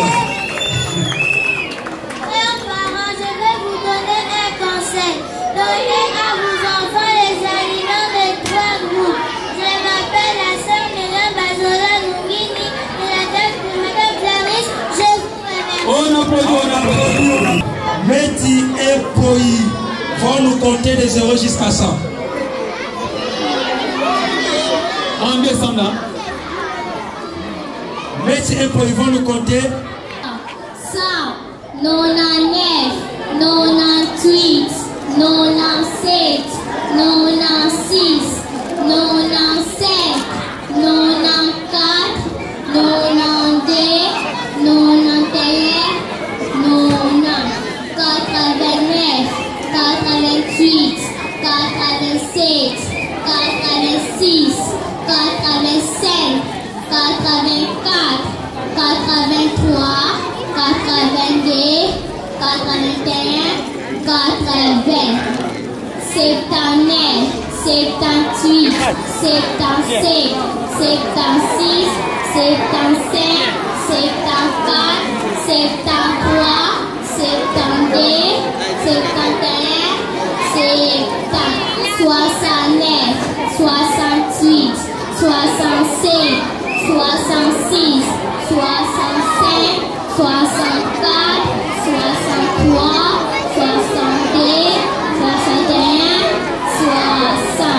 Chers parents, je vais vous donner un conseil. Donnez à vos enfants les aliments de 3 groupes. Je m'appelle la sœur Myriam Bazola Lungini de la tête de Madame Clarisse. Je vous remercie. On applaudit. Meti et Poi vont nous compter de 0 jusqu'à 100. En descendant. Meti et Poi vont nous compter 100, 99, 98, 97, 96, 95, 94, 92, 91, 90, 89, 88, 87, 86, 85, 84, 83, 82, 81, 80, 79, 78, 75, 76, 75, 74, 73, 72, 71, 70, 69, 68, 65, 66, 65, 64, 63, 62, 61, 60,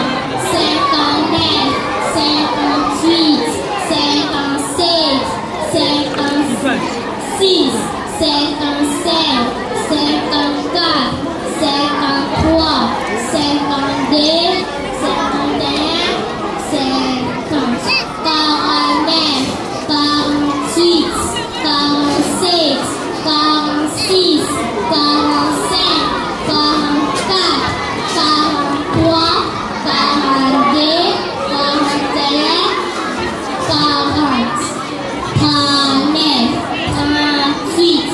59, 58, 57, 56, 55, 54, 53, 52, 51, 50, 49, 48, 47, 46, 45, 44, 43, 42, 41, 40, 39, 38,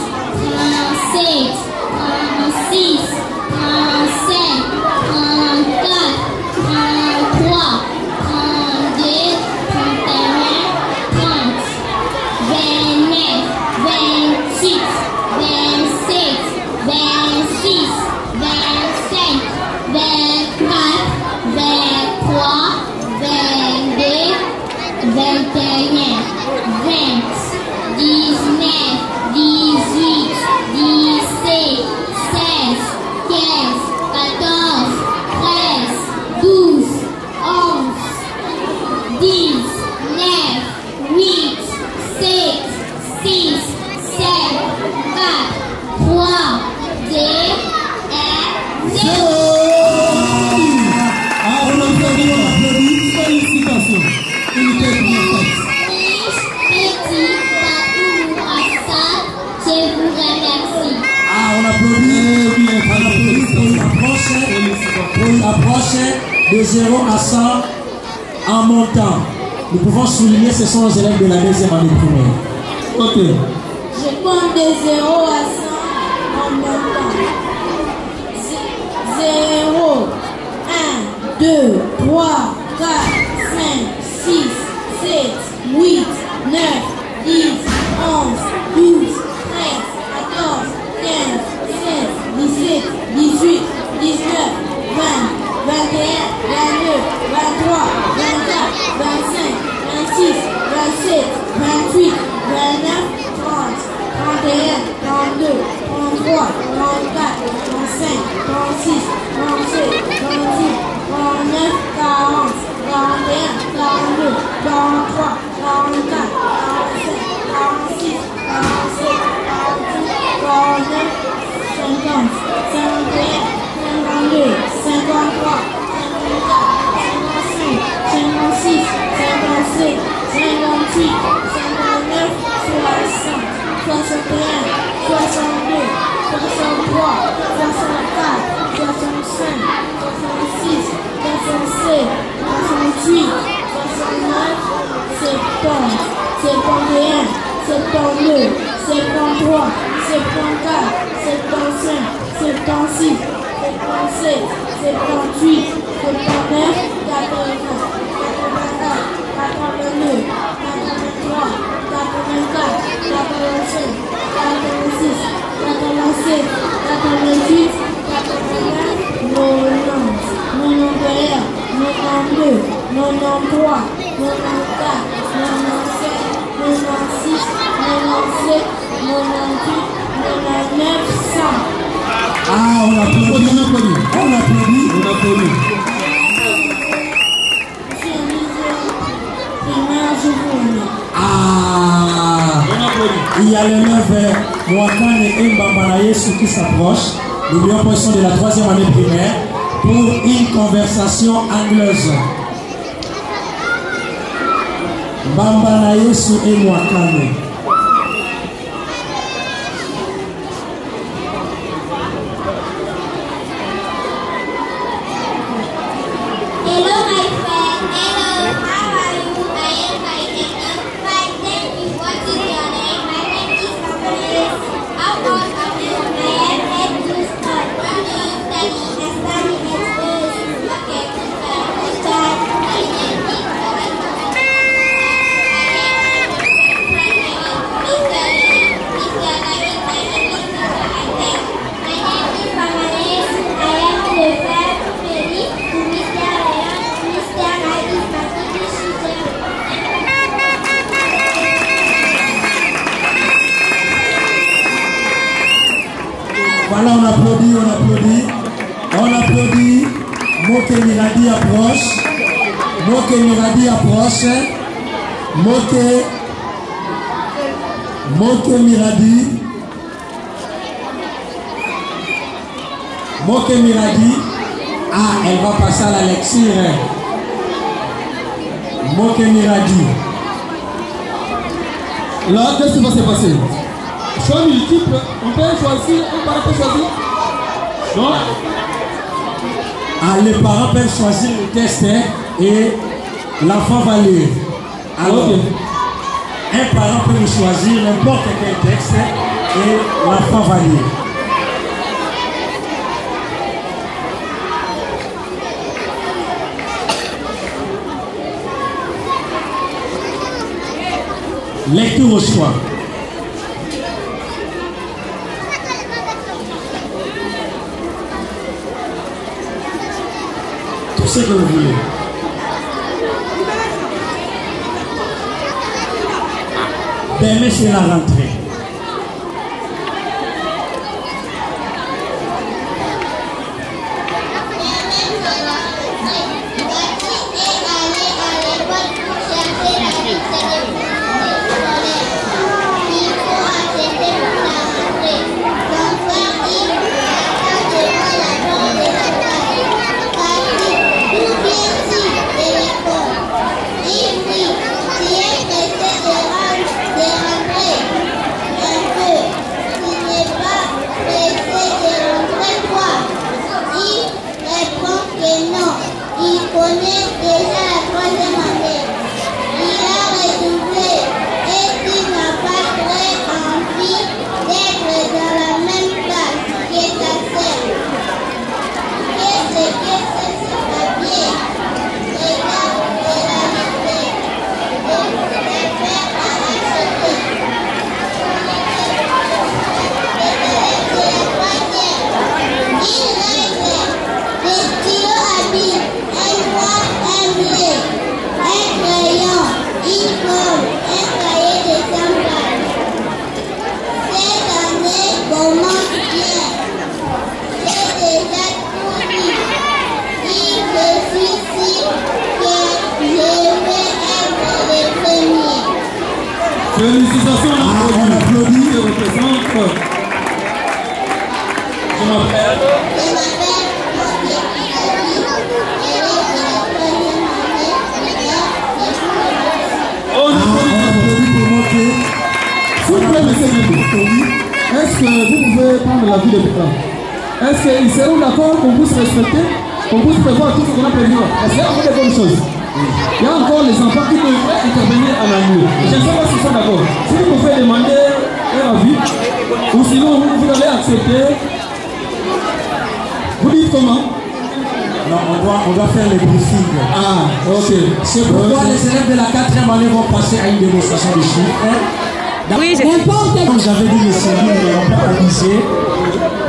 37, 36, 37, 34, 33, 32, 31, 30, 29, 28, 27, 26, 25, 24, 23, 22, 21, 20, 19, 18, 17, 16, 15, 14, 13, 12, 11, 10, 9, 8, 7, 6, 7, 4, 3, 2, 1, 0. Ah, on applaudit. Félicitations. Unité parfaite. Petit Patou Assad, je vous remercie. Ah, on applaudit. On approche de 0 à 100 en montant. Nous pouvons souligner ce sont les élèves de la deuxième année primaire. Ok. Je compte de 0 à 100 en montant. 0, 1, 2, 3, 4, 5, 6, 7, 8, 9, 10, 11, 12, 13, 14, 15, 16, 17, 18, 19, 20, 21, 22, 23, 24, 25, 26, 27, 28, 29, 30, 31, 32, 33, Il y a l'élève Mwakane et Mbambana Yesu qui s'approche. Nous lui opposons de la 3e année primaire pour une conversation anglaise. Mbambana Yesu et Mwakane. Voilà, on applaudit, on applaudit. On applaudit. Moke Miradi approche. Moke Miradi approche. Moke Miradi. Moke Miradi. Ah, elle va passer à la lecture. Moke Miradi. Là, qu'est-ce qui va se passer? Choix multiple, on peut choisir, un parent peut choisir. Non? Ah, les parents peuvent choisir le texte et l'enfant va lire. Alors, un parent peut choisir n'importe quel texte et l'enfant va lire. Lecture au choix. Tout ce que vous voulez. Demain, c'est la rentrée. Félicitations, on applaudit et représente. Je m'appelle. On applaudit pour montrer. S'il vous plaît, monsieur Nébo, est-ce que vous pouvez prendre la vie de l'écran? est-ce qu'ils seront d'accord qu'on puisse respecter, qu'on puisse prévoir tout ce qu'on a prévu? Parce qu'il y a encore des bonnes choses. Il y a encore les enfants qui devraient intervenir en amour. Je ne sais pas s'ils sont d'accord. Si vous pouvez demander un avis, ou sinon vous allez accepter. Vous dites comment? Non, on doit faire les briefings. Ah, ok. C'est pourquoi les élèves de la 4e année vont passer à une démonstration de chiffres. Oui, comme j'avais dit, les séries ne vont pas abuser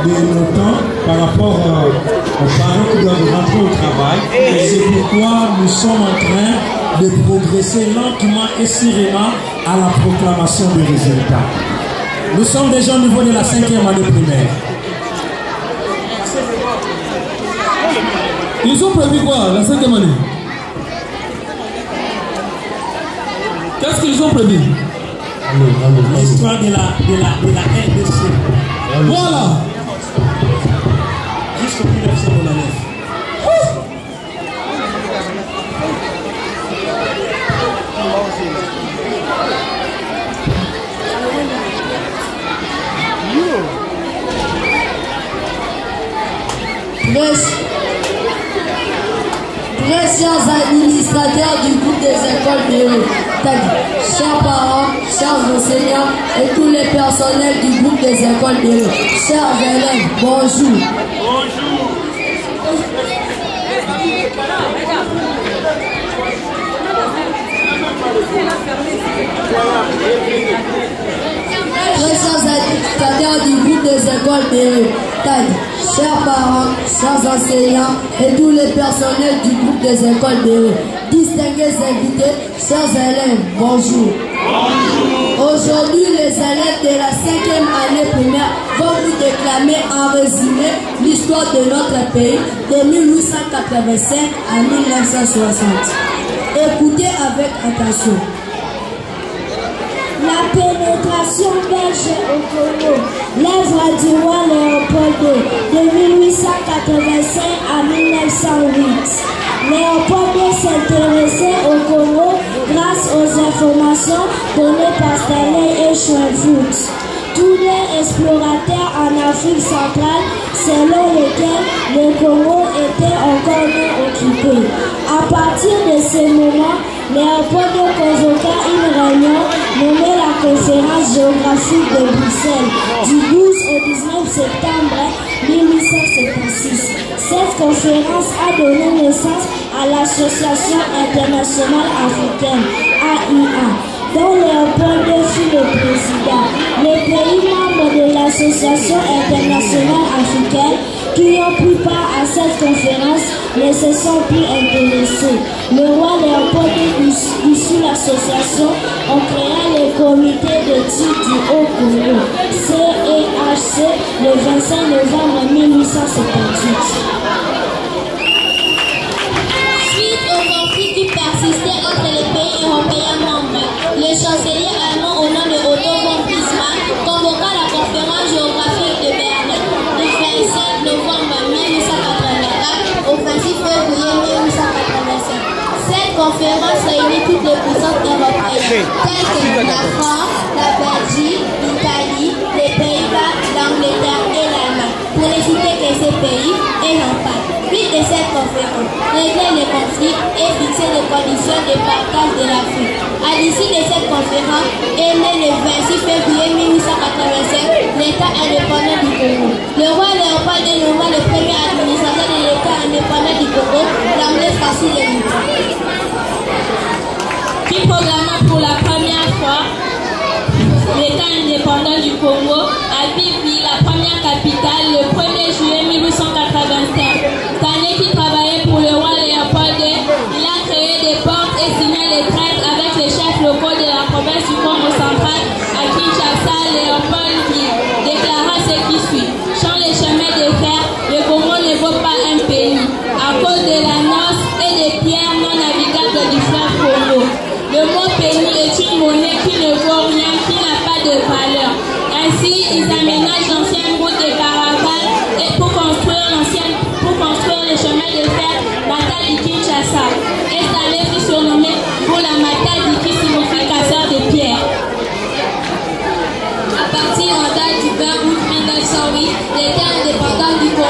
de nos temps par rapport aux parents qui doivent rentrer au travail. Et c'est pourquoi nous sommes en train de progresser lentement et sereinement à la proclamation des résultats. Nous sommes déjà au niveau de la 5e année primaire. Ils ont prévu quoi, la 5e année? Qu'est-ce qu'ils ont prévu? L'histoire de la RDC. Voilà. Jusqu'au 1909. Chers administrateurs du groupe des écoles de chers parents, chers enseignants et tous les personnels du groupe des écoles de chers élèves, bonjour. Très chers administrateurs du groupe des écoles de chers parents, chers enseignants et tous les personnels du groupe des écoles de distingués invités, chers élèves, bonjour. Bonjour. Aujourd'hui, les élèves de la 5e année primaire vont vous déclamer en résumé l'histoire de notre pays de 1885 à 1960. Écoutez avec attention. La pénétration belge au Congo, l'œuvre du roi Léopold II de 1885 à 1908. Léopold II s'intéressait au Congo grâce aux informations données par Stanley et Schoenfeld, tous les explorateurs en Afrique centrale selon lesquels le Congo était encore non occupé. À partir de ce moment, Léopold II convoqua une réunion nommée la Conférence géographique de Bruxelles du 12 au 19 septembre 1876. Cette conférence a donné naissance à l'Association internationale africaine, AIA, dont Léopold II fut le président. Les pays membres de l'Association internationale africaine qui ont pris part à cette conférence ne se sont plus intéressés. Le roi Léopold II issu l'association ont créé le comité d'études du Haut-Congo, CEHC, le 25 novembre 1878. Suite au conflit qui persistait entre les pays européens membres, le chancelier allemand au nom de Otto von Bismarck convoqua la conférence géographique de Berlin du 25 novembre 1884 au 26 février 1885. Cette conférence réunit toutes les puissances européennes, telles que la France, la Belgique, l'Italie, les Pays-Bas, l'Angleterre et l'Allemagne, pour ne citer que ces pays et j'en passe. But de cette conférence, régler les conflits et fixer les conditions de partage de l'Afrique. À l'issue de cette conférence, est né le 26 février 1885 l'État indépendant du Congo. Le roi Léopold II nomma le premier administrateur de l'État indépendant du Congo, l'anglais Francis Lellouche, qui proclama pour la première fois l'État indépendant du Congo à Libreville, la première capitale, le 1er juillet 1885. Stanley, qui travaillait pour le roi Léopold II, il a créé des portes et signé les traités avec les chefs locaux de la province du Congo central à Kinshasa. Léopold déclara ce qui suit. Sans les chemins de fer, le Congo ne vaut pas un pays à cause de la noce et des pierres non navigables du fleuve Congo. Le mot penny est une monnaie qui ne vaut rien, qui n'a pas de valeur. Ainsi, ils aménagent l'ancienne route de caravanes et pour construire le chemin de fer Matadi-Kinshasa. Et Stanley fut surnommé pour la Matadi, qui signifie casseur de pierres. À partir en date du 20 août 1908, l'État indépendant du Congo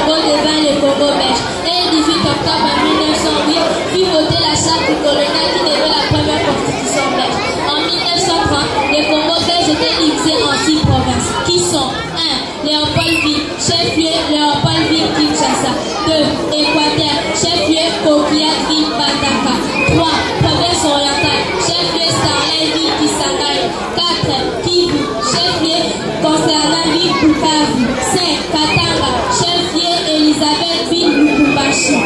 octobre 1908 fit voter la charte du colonial qui devait la première constitution belge. En 1930, le Congo belge était divisé en 6 provinces qui sont 1. Léopoldville, chef-lieu Léopoldville Kinshasa. 2. Équateur, chef-lieu Coquilhatville Bandaka. 3. Province orientale, chef-lieu Starleville Kisangani. 4. Kivu, chef-lieu Concernant-Ville Bukavu. 5. Katanga, chef-lieu Elisabethville Lubumbashi.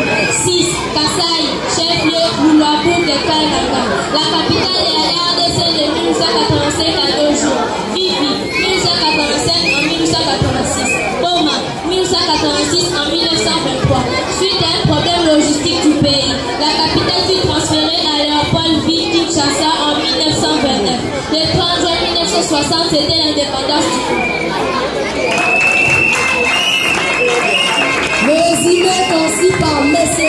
6. Kasai, chef-lieu Luabu de Kalanga. La capitale est à RDC de 1985 à nos jours. Vivi, 1985 en 1986. Boma, 1986 en 1923. Suite à un problème logistique du pays, la capitale fut transférée à Léopoldville Kinshasa en 1929. Le 30 juin 1960, c'était l'indépendance du Congo. Résumé concis par M.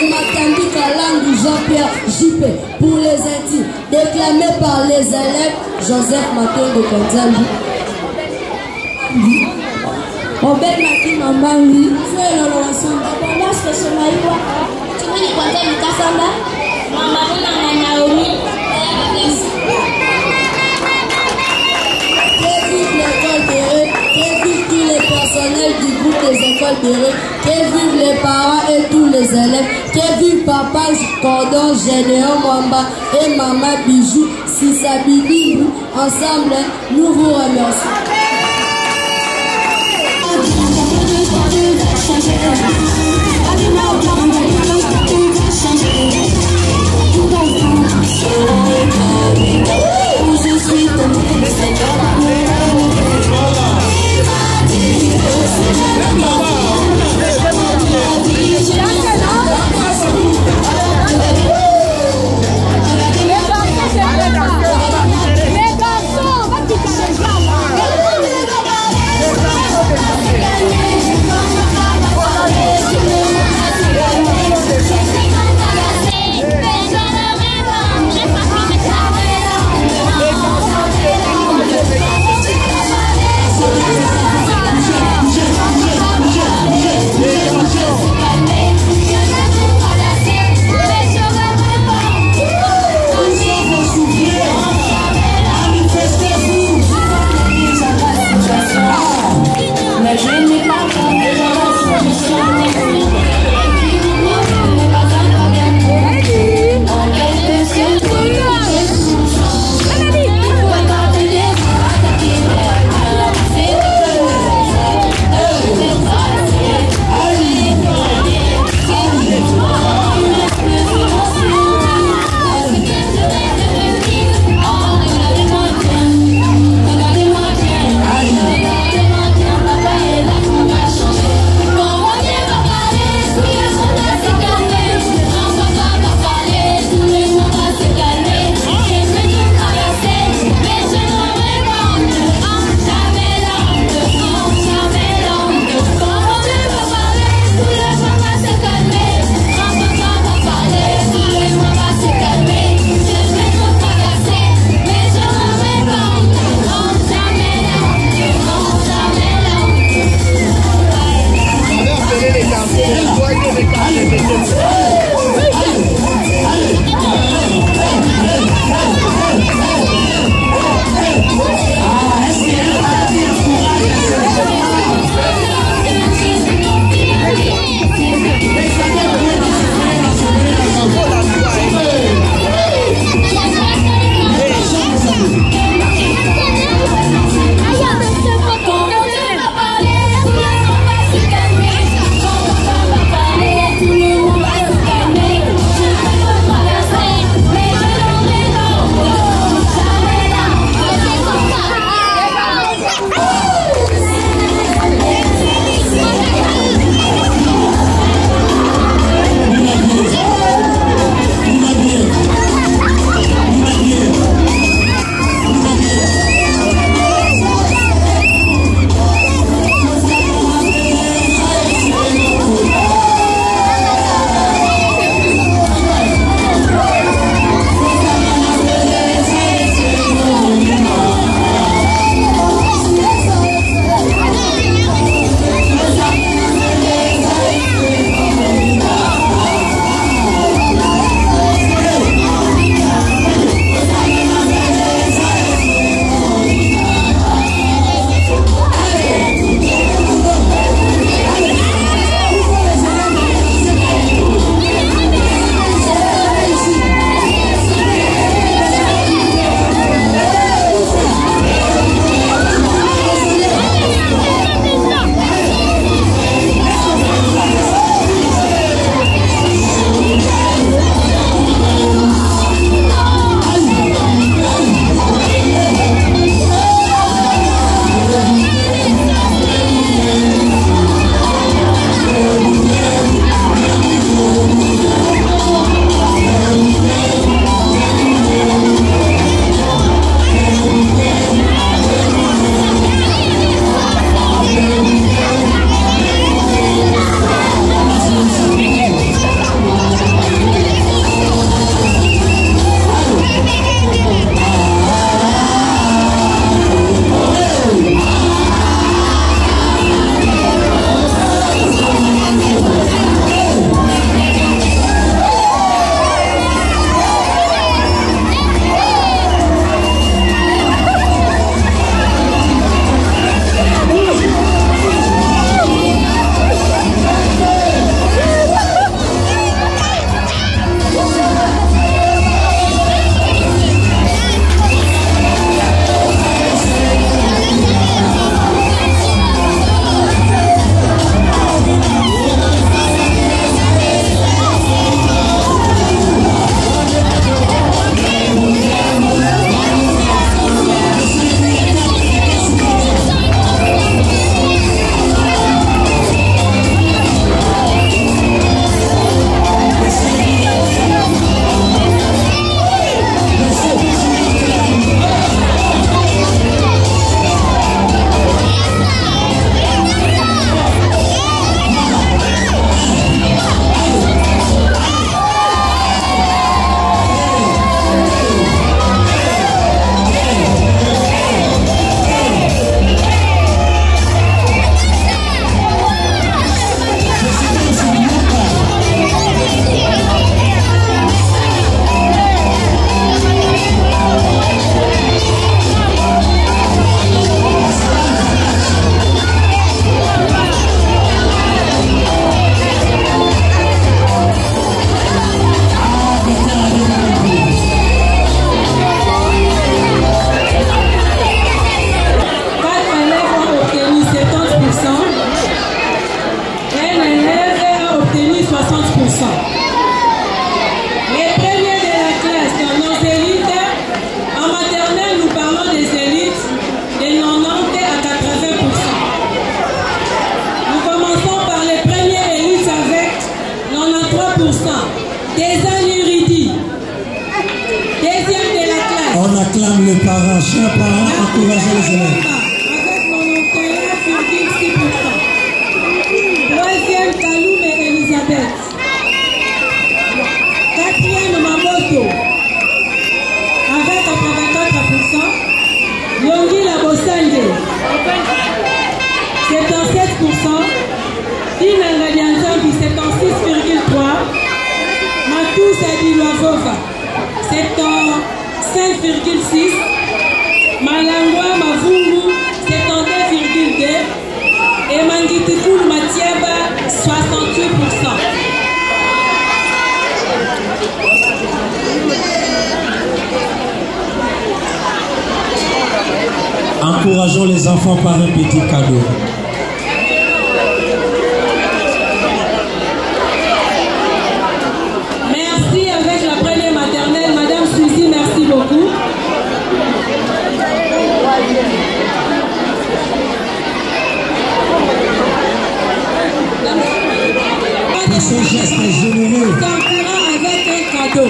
Matambi Kalangu Jean-Pierre Juppé pour les intimes, déclamé par les élèves Joseph Maton de Konzambi. Robert Maki Mambangi, c'est l'Olorassamba. Abondance de Somaïwa. Tu veux les compter du Kassamba? Maman Naomi. Que vive l'école Béré, que vivent tous les personnels du groupe des écoles Béré, que vivent les parents et tous les élèves, que vive Papa Cordon, Généon Mwamba et Maman Bijou, Sissabi. Ensemble, nous vous remercions. Les premiers de la classe dans nos élites, en maternelle, nous parlons des élites de 90 à 80%. Nous commençons par les premières élites avec 93%. Des anuridi. Deuxième de la classe. On acclame les parents, chers parents, encouragez les élèves. Avec 91,6%. Troisième, Kaloum et Elisabeth. Quatrième, Mamoto. Avec 84%. Yongi Labosande. 77%. Dinanga Dianzambi, 76,3%. Matouza Diluavova, 75,6%. Malangwa Mavungu, 72,2%. Et Mangitikul Matiaba, 68%. Encourageons les enfants par un petit cadeau. Merci avec la première maternelle, Madame Suzy, merci beaucoup. Pour ce geste généreux. Avec un cadeau.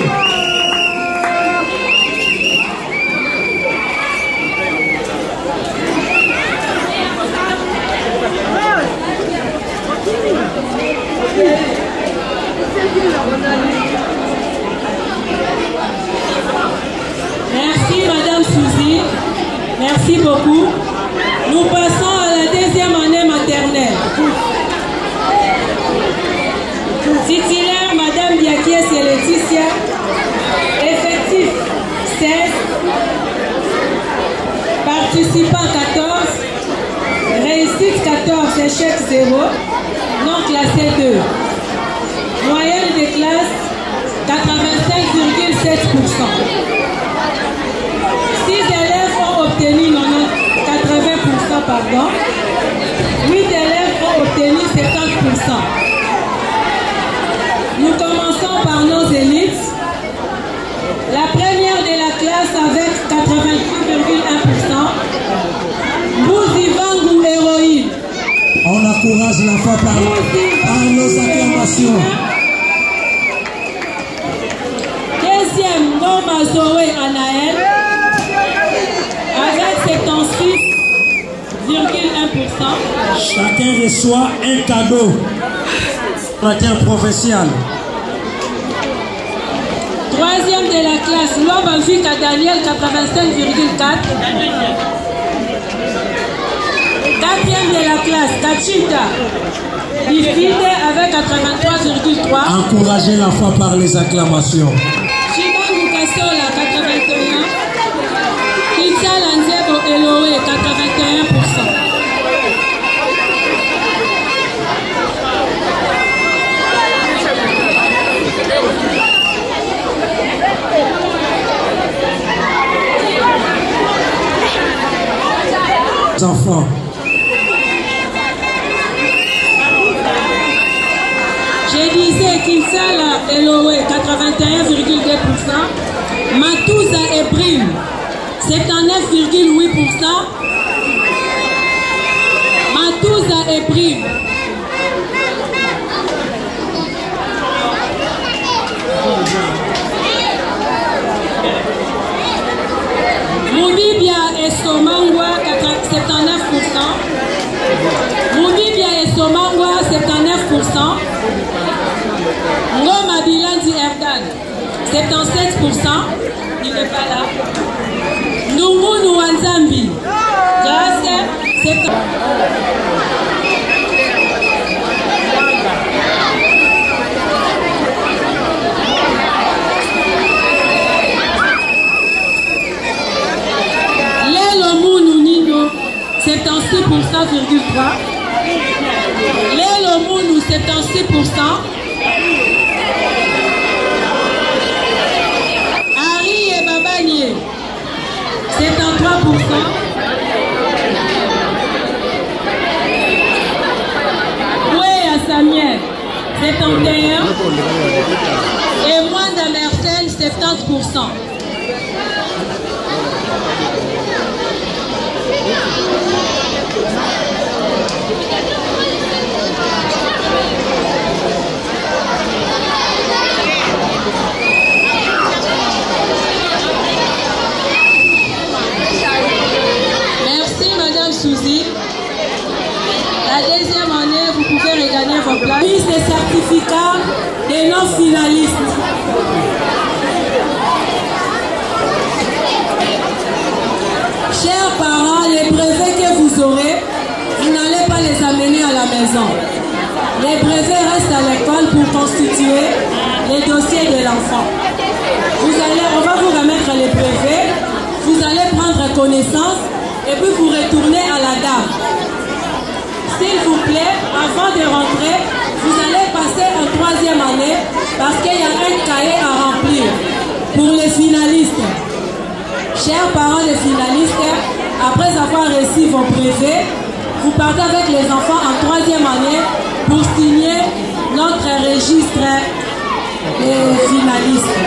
Merci Madame Suzy, merci beaucoup. Nous passons à la deuxième année maternelle. Titulaire Madame Diakies et Laetitia, effectif 16, participants 14, réussite 14, échec 0, non classé 2. Moyenne de classe 85,7%. 6 élèves ont obtenu 80%, pardon. 8 élèves ont obtenu 70%. Nous commençons par nos élites. La première de la classe avec 88,1%. Mouzivangu héroïne. On encourage l'enfant par nos acclamations. Deuxième, Ngoma Zoé Anaël avec 76,1%. Chacun reçoit un cadeau. Matin provincial. Troisième de la classe, Lombavika Daniel 85,4%. Quatrième de la classe, Kachita Bifide avec 83,3%. Encouragez l'enfant par les acclamations. Chibangu Kasola 81%. Kinsala Nzebo Eloé 81%. Enfants. Je disais Kinsala Eloé 81,2%. Matouza et Prime 79,8%. Matouza et Prime. Moubibia et Somangwa 79%. Moubibia et Somangwa 79%. Ngoma Bilandi Erdan 77%. Il n'est pas là. Nungunu Wanzambi grâce 70%. Lelo Mounou Nino 76,3%. Lelo Mounou 76%. Harry et Babanier 73%. Samuel 71%. Et moins d'Amercel, 70%. Merci Madame Souzy. La deuxième année, vous pouvez regagner vos places. Liste des certificats des non-finalistes. Chers parents, les brevets que vous aurez, vous n'allez pas les amener à la maison. Les brevets restent à l'école pour constituer les dossiers de l'enfant. On va vous remettre les brevets, vous allez prendre connaissance et puis vous retournez à la dame. S'il vous plaît, avant de rentrer, vous allez passer en troisième année parce qu'il y a un cahier à remplir pour les finalistes. Chers parents des finalistes, après avoir reçu vos brevets, vous partez avec les enfants en troisième année pour signer notre registre des finalistes.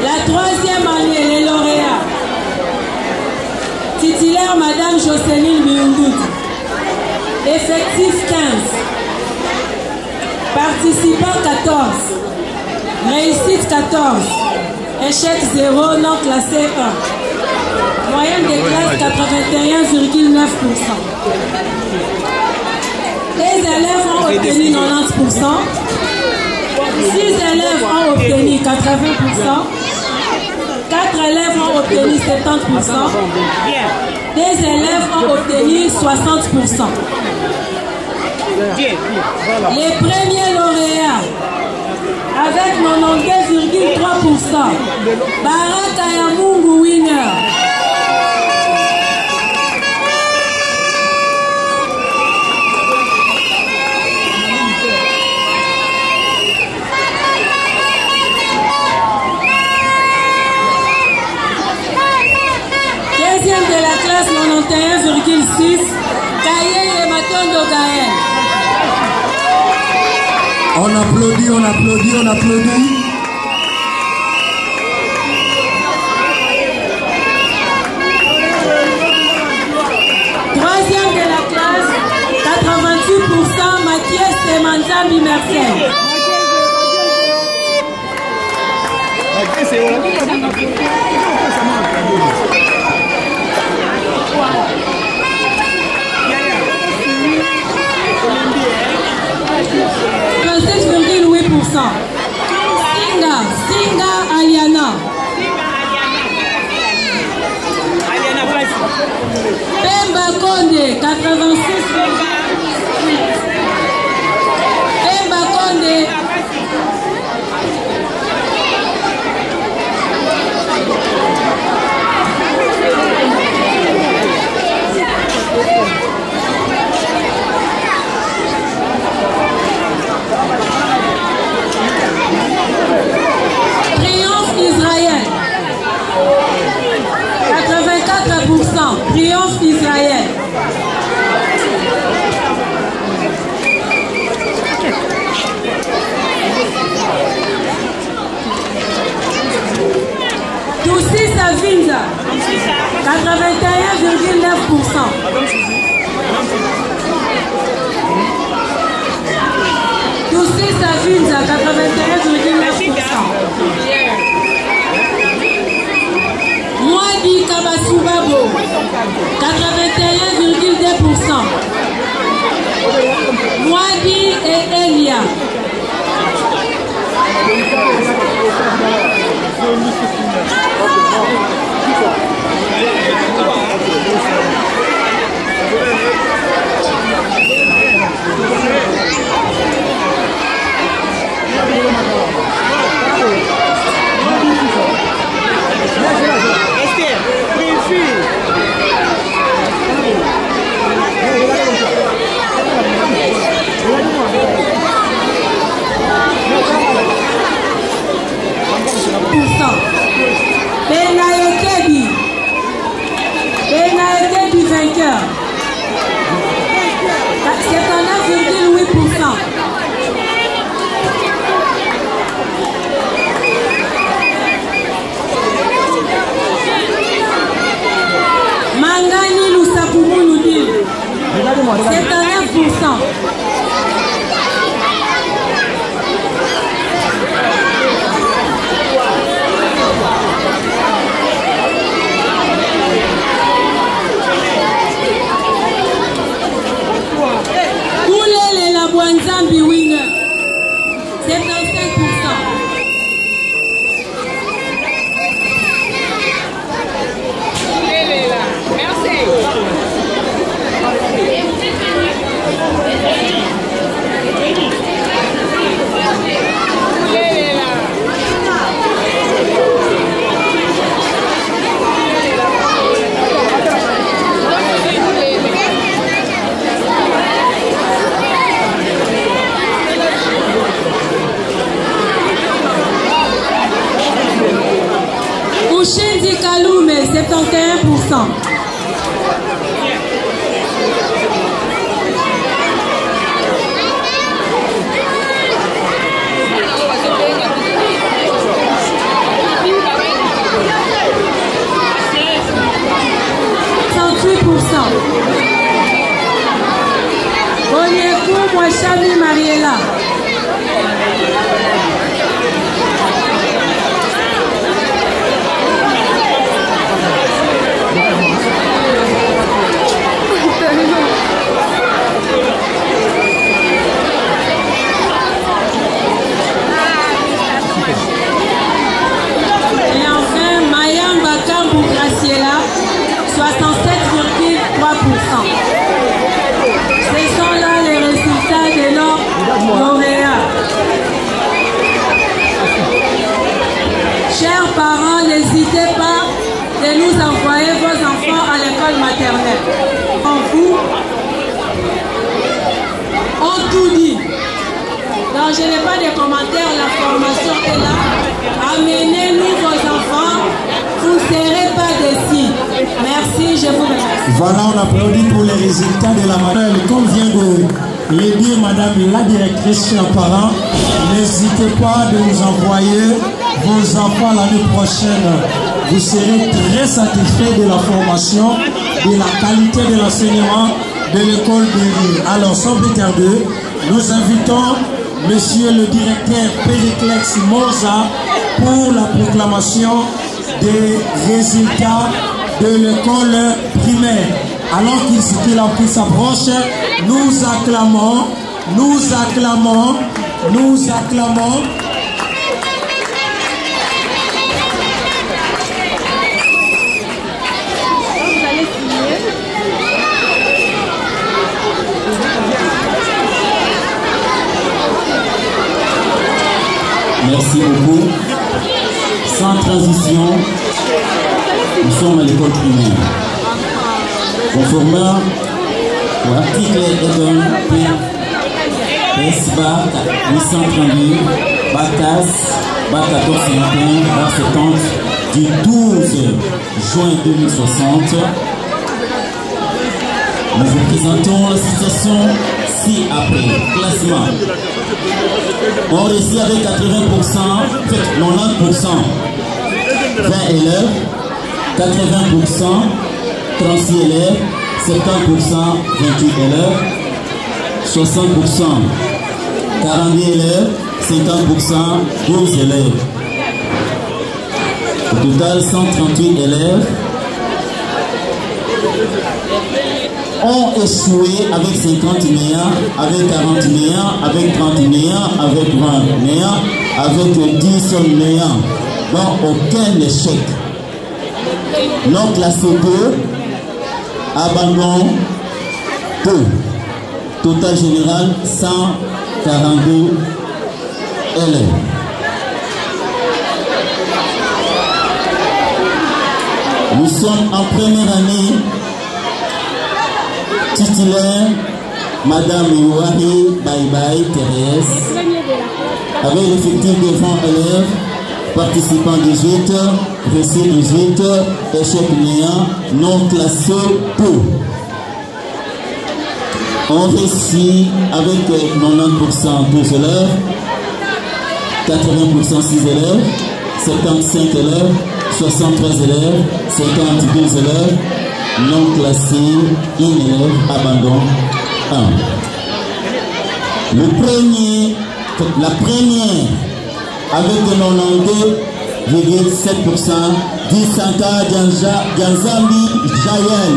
La troisième année, les lauréats. Titulaire Madame Jocelyne Biundout. Effectif 15. Participants 14. Réussite 14. Échec 0, non classé 1. Moyenne de classe 81,9%. Les élèves ont obtenu 90%. 6 élèves ont obtenu 80%. 4 élèves ont obtenu 70%. Des élèves ont obtenu 60%. Les premiers lauréats avec 92,3%. Baraka Yamungu winner. Deuxième de la classe 91,6, Kaye et Matondo Gaël. On applaudit, on applaudit, on applaudit. Troisième de la classe, 88%, Mathias et Manzambi Mercel. Singa Aliana. Pemba Konde 86. Pemba Konde. Triomphe Israël. 84%. Triomphe Israël. Toussi Savinza. 81,9%. Toussi Savinza, 81,9%. Mwadi Kabasubabo, 81,2%. Mwadi et Elia. Esther, Koulele la Bwanzambi winner. 75%. Ushindi Kalume, 71%. Onyekou Mwachami Mariela. Et enfin, Mayam Bakambu Graciela, 67,3%. Ce sont là les résultats de nos lauréats. Chers parents, n'hésitez pas de nous envoyer vos enfants à l'école maternelle. En vous, on tout dit. Donc je n'ai pas de commentaires, la formation est là. Amenez-nous vos enfants, vous ne serez pas déçus. Merci, je vous remercie. Voilà, on applaudit pour les résultats de la maternelle. Comme vient de le dire Madame la directrice, chers parents, n'hésitez pas de nous envoyer vos enfants l'année prochaine. Vous serez très satisfaits de la formation, de la qualité de l'enseignement de l'école Berry. Alors, sans plus tarder, nous invitons Monsieur le directeur Périclex Moza pour la proclamation des résultats de l'école primaire. Alors qu'il s'approche, nous acclamons. Merci beaucoup. Sans transition, nous sommes à l'école primaire. Conformément au article 832, 832, BACAS, BAC 1451, BAC 70 du 12 juin 2060, nous vous présentons la situation ci-après. Classement. On réussit avec 80%, 90%, 20 élèves, 80%, 36 élèves, 70%, 28 élèves, 60%, 40 élèves, 50%, 12 élèves. Au total, 138 élèves ont échoué avec 50 néants, avec 40 néants, avec 30 néants, avec 20 néants, avec 10 néants. Donc aucun échec. Non classé 2, abandon 2. Total général 142 élèves. Nous sommes en première année. Titulaire, Madame Iwari Bye Thérèse, avec l'effectif de 20 élèves, participants 18, récit 18, échec néant, non classé peu. On réussit avec 90% 12 élèves, 80% 6 élèves, 75 élèves, 73 élèves, 52 élèves, non classé, 1 élève, abandon, La première avec 92,7%, Dissanka Djanzambi Jaël.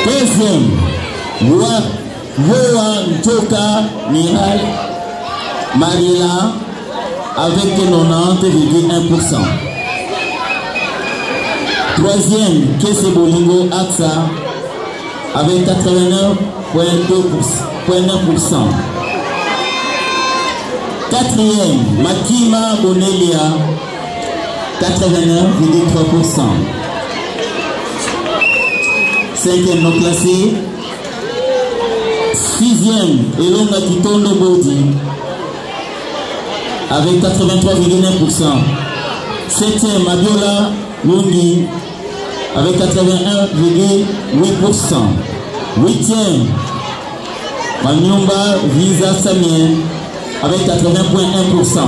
Deuxième, Yohan Joka Miral Marila avec 90,1%. Troisième, Kese Bolingo Aksa avec 89,9%. Quatrième, Makima Bonelia 89,3%. Cinquième non classé. Sixième, Elonga Kitondo Bodi avec 83,9%. Septième, Abiola Lungi avec 81,8%. Huitième, Manyumba Visa Samien avec 80,1%.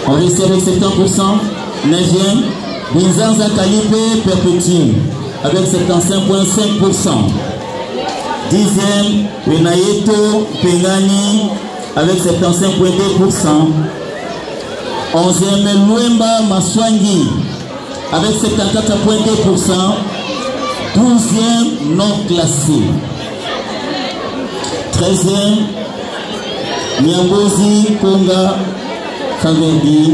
On reste avec 70%. Neuvième, Binzanza Kalipe Perpétue avec 75,5%. Dixième, Benayeto Pengani avec 75,2%. Onzième, Luemba Maswangi avec 74,2%. Douzième, non classé. Treizième, Nyambozi Konga Kavendi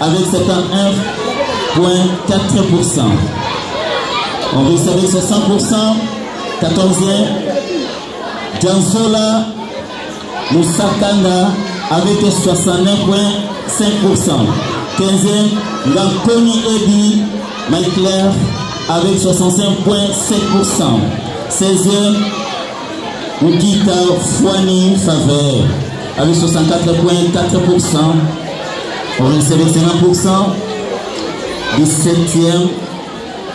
avec 71,4%. On reste avec 60%. 14e, Jansola Moussakanda avec 69,5%. 15e, Gankoni Ebi Maïclair avec 65,7%. 16e, Mukita Fouani Faveur avec 64,4%. On reste avec 50%. 17e,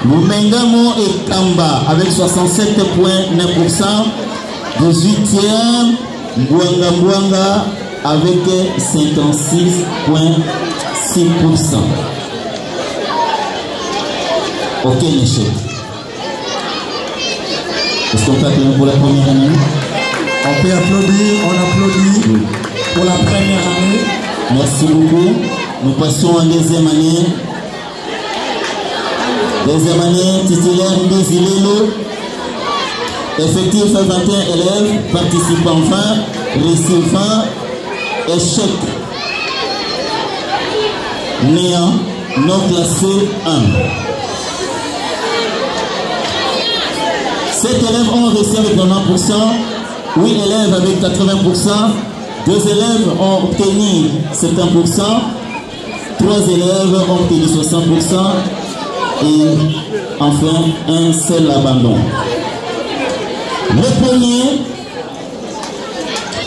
Lumengamo et Kamba avec 67,9%. 18e, Mbwanga avec 56,6%. Ok, Michel. Est-ce qu'on peut applaudir pour la première année? On peut applaudir, on applaudit pour la première année. Merci beaucoup. Nous passons en deuxième année. Deuxième année, titulaire Ndizilelo. Effectif 21 élèves, participants 20, récifants, échec. Néant, non classé 1. 7 élèves ont réussi avec 90%, 8 élèves avec 80%, 2 élèves ont obtenu 70%, 3 élèves ont obtenu 60%, et enfin un seul abandon. Le premier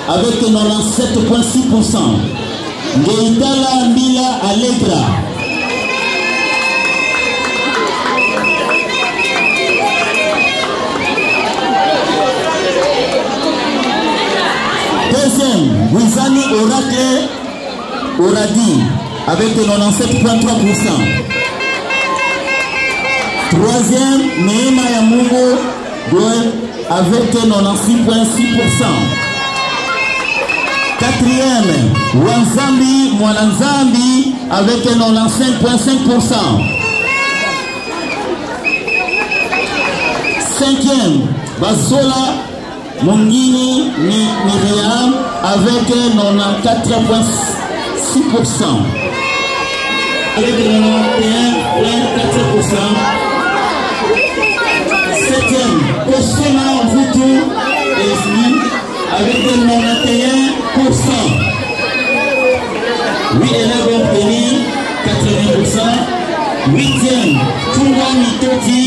avec 97,6%. Ngeitala Mbila Allegra. Deuxième, Wizani Oracle Oradi avec 97,3%. Troisième, Neema Yamungo avec 96,6%. Quatrième, Wanzambi Mwananzambi avec 95,5%. Cinquième, Basola Mungini Miriam avec 94,6%. Avec 91,4%. Septième, Kosona Vutu Esmi avec 91%. 8 élèves ont obtenu 80%. Huitième, Tunga Mitoti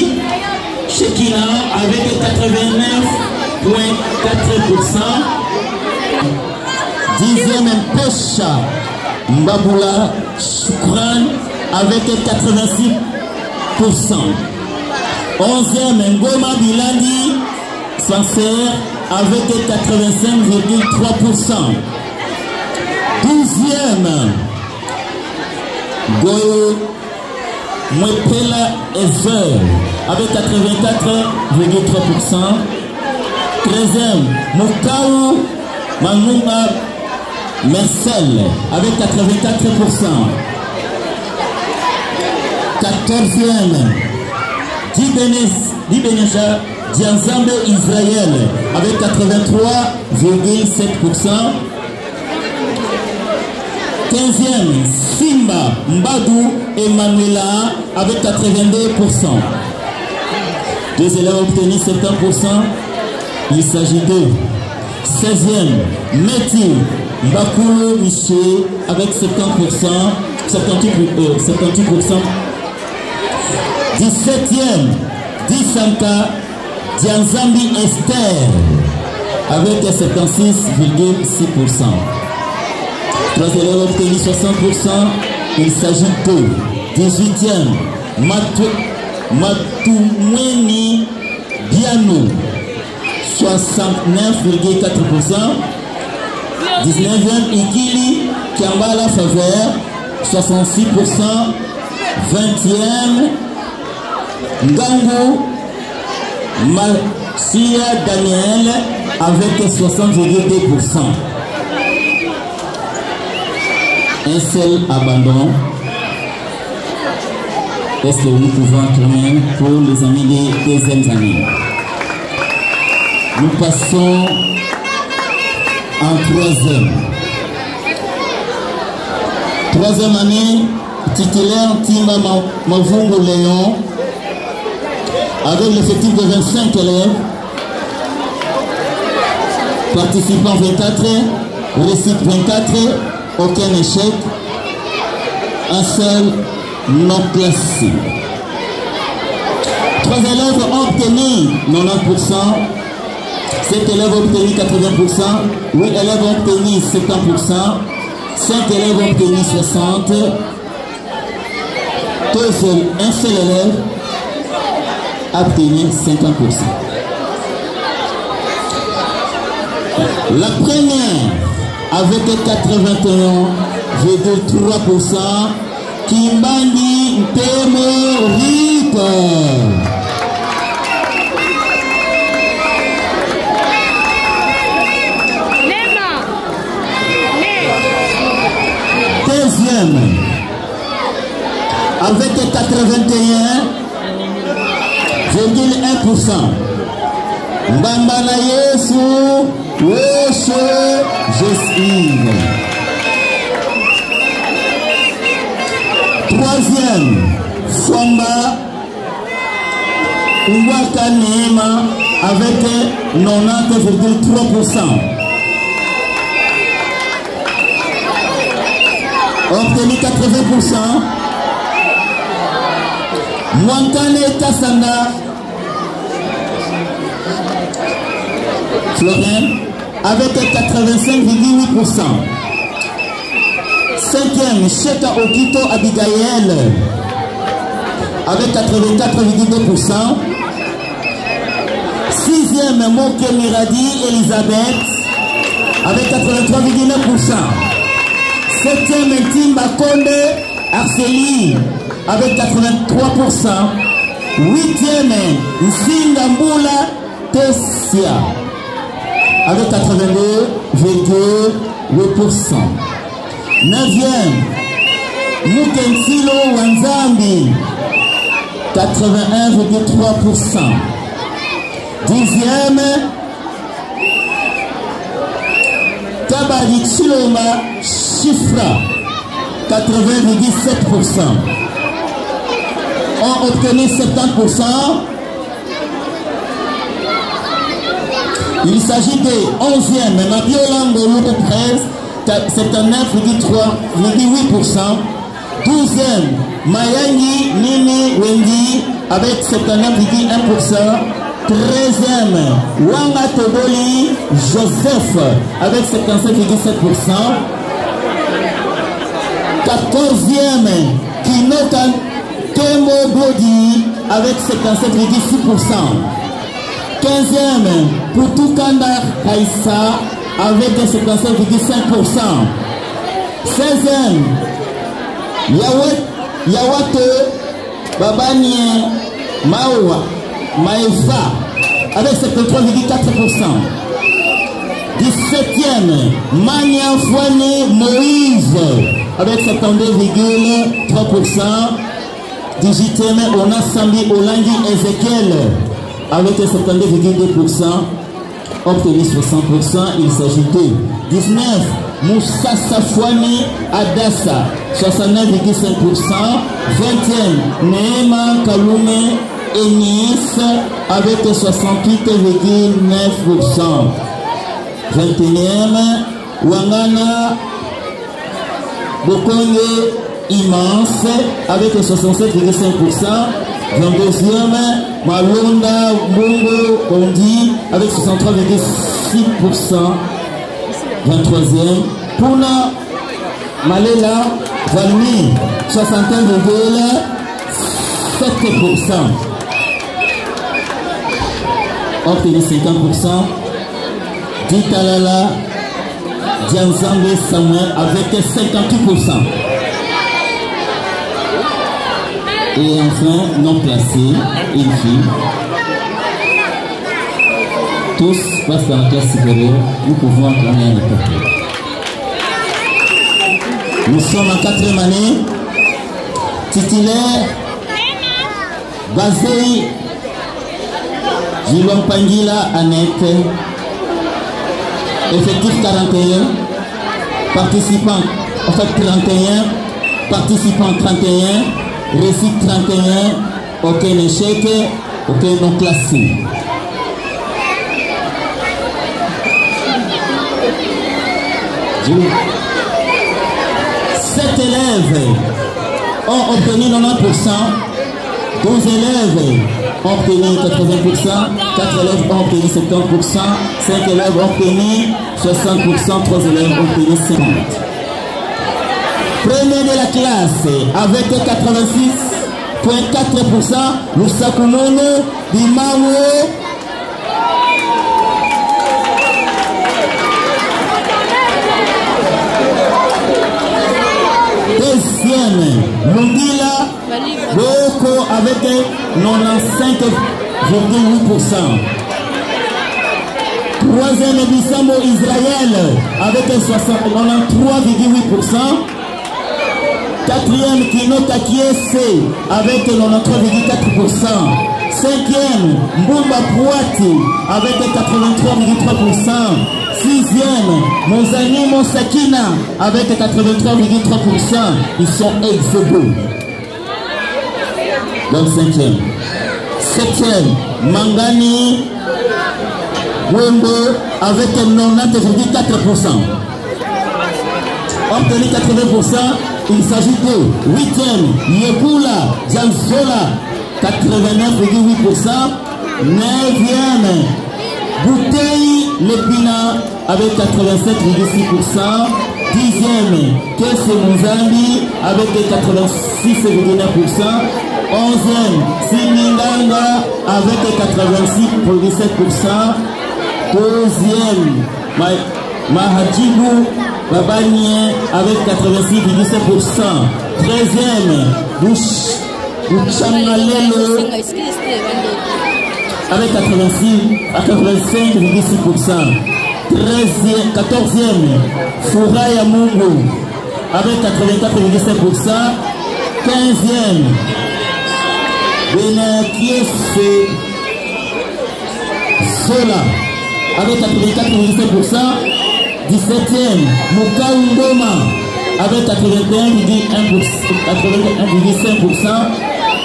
Shekina avec 89,4%. Dixième, Pesha Mbabula Shukran avec 86%. Onzième, Ngoma Bilandi Sincère avec 85,3%. Douzième, Goyo Mwepela Ever avec 84,3%. 13e, Mukau Manumba Mercel avec 84%. 14e, Dibeneja Dianzambe Israël avec 83,7%. 15e, Simba Mbadou Emmanuela avec 82%. Deux élèves obtenus 70%. Il s'agit de 16e, Meti Mbakulu Miché avec 70%. 78%. 17e, Disanka Dianzambi Esther avec 76,6%. 3 élèves obtenus 60%. Il s'agit de 18e, Matumweni Biano 69,4%. 19e, Ikili Kiambala Faveur 66%. 20e, Ngango Marcia Daniel avec 60,2%. Un seul abandon. Est-ce que nous pouvons acclamer pour les amis des deuxièmes années? Nous passons en troisième année, titulaire Timba Mavungo Léon, avec l'effectif de 25 élèves, participants 24, récite 24, aucun échec, un seul non classé. 3 élèves ont obtenu 90%, 7 élèves ont obtenu 80%, 8 élèves ont obtenu 70%, 5 élèves ont obtenu 60%, un seul élève a obtenu 50%. La première avec 81,3%, Kimbandi Mpemo Rita. Deuxième avec 81,1%. Mbambala Yesu Weshe Jesine. Troisième, Somba Ouaka Neema avec 90,3%. Obtenu 80%. Mwankane Kassanda Florent avec 85,8%. 5e, Sheka Okito Abigail avec 84,2%. 6e, Moke Miradi Elisabeth avec 83,9%. 7e, Timba Konde Arceli avec 83%. 8e, Nsingambula Tessia avec 82,8%. 9e, Mukensilo Wanzambi 81,3%. 10e, Kabadi Chiloma Chifra 80,7%. Ont obtenu 70%. Il s'agit de 11e, Mabiolango Lourdes 13, 79,8%. 12e, Mayangi Nini Wendy avec 79,1%. 13e, Wanga Toboli Joseph avec 77,7%. 14e, Kinota Kemo Bodi avec 77,6%. 15e, Poutoukanda Haïssa avec 57,5%. 16e, Yawato Babanie Maoua Maeva avec 73,4%. 17e, Mania Fouane Moïse avec 72,3%. 18e, Onasambi Olangi Ezekiel avec 72,2%. Obtenu 60%, il s'agit de 19, Moussa Safouani Adassa 69,5%. 20e, Neema Kalume Enis avec 68,9%. 21e, Wangana Bokonye Immense avec 67,5%. 22e, Malonda Mungo Bondi avec 63,6%. 23e, Puna Malela Valmi 61,7%. Obtenu 50%. Ditalala Dianzambe Samuel avec 58%. Et enfin, non classé, une fille. Tous passent dans la classe supérieure, nous pouvons acclamer un état. Nous sommes en 4e année, titulaire, basé, Gilon Pangila Annette, effectif 41, participants, en fait 31, participants 31, récit 31, aucun échec, aucun non classé. Sept élèves ont obtenu 90%, 12 élèves ont obtenu 80%, 4 élèves ont obtenu 70%, 5 élèves ont obtenu 60%, 3 élèves ont obtenu 50%. Premier de la classe avec 86,4%, Lusakumono Bimawo. Deuxième, Mundila Boko avec 95,8%. Troisième, Bissamo Israël avec 93,8%. Quatrième, Kino Kakiese avec 93,4%. Cinquième, Mbumba Pouati avec 83,3%. Sixième, Mozani Monsakina avec 83,3%. Ils sont ex-aequo. Donc cinquième. Septième, Mangani Wembo avec 90,4%. Obtenu 80%. Il s'agit de 8e, Yekula Jansola, 89,8%. 9e, Bouteille Lepina avec 87,6%. 10e, Kese Mozambi avec 86,9%. 11e, Simindanga avec 86,7%. 12e, Mahadjibou Babanien avec 86,7%. 13e, Bouchangalelo avec 85,6%. 14e, Fouraya Mungo avec 84,7%. 15e, Benakiese Sola avec 84,7%. 17e, Mukaundoma avec 81,5%.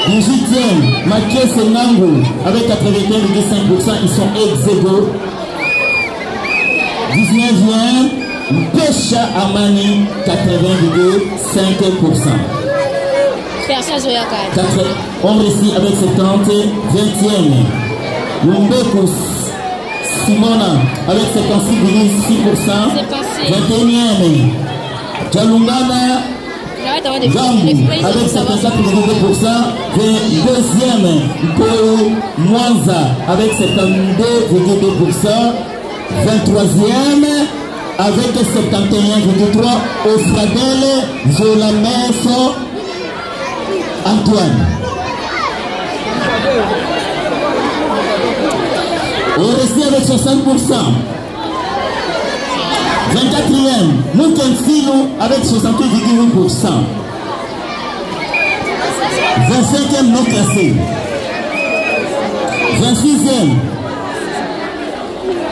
18e, Makiese Nango avec 81,5%. Ils sont ex-aequo. 19e, Pesha Amani 80,5%. On réussit avec 70. 20e, Lumbekus Simona avec 56,6%. 21e, Jalungana Gambu avec 54,2%. 22e, Mpou Mwanza avec 72,2%. 23e, avec 71,3%, Ofradele Zolameso Antoine. Oresti avec 60%. 24e, Moukensino avec 68,8%. 25e non classé. 26e,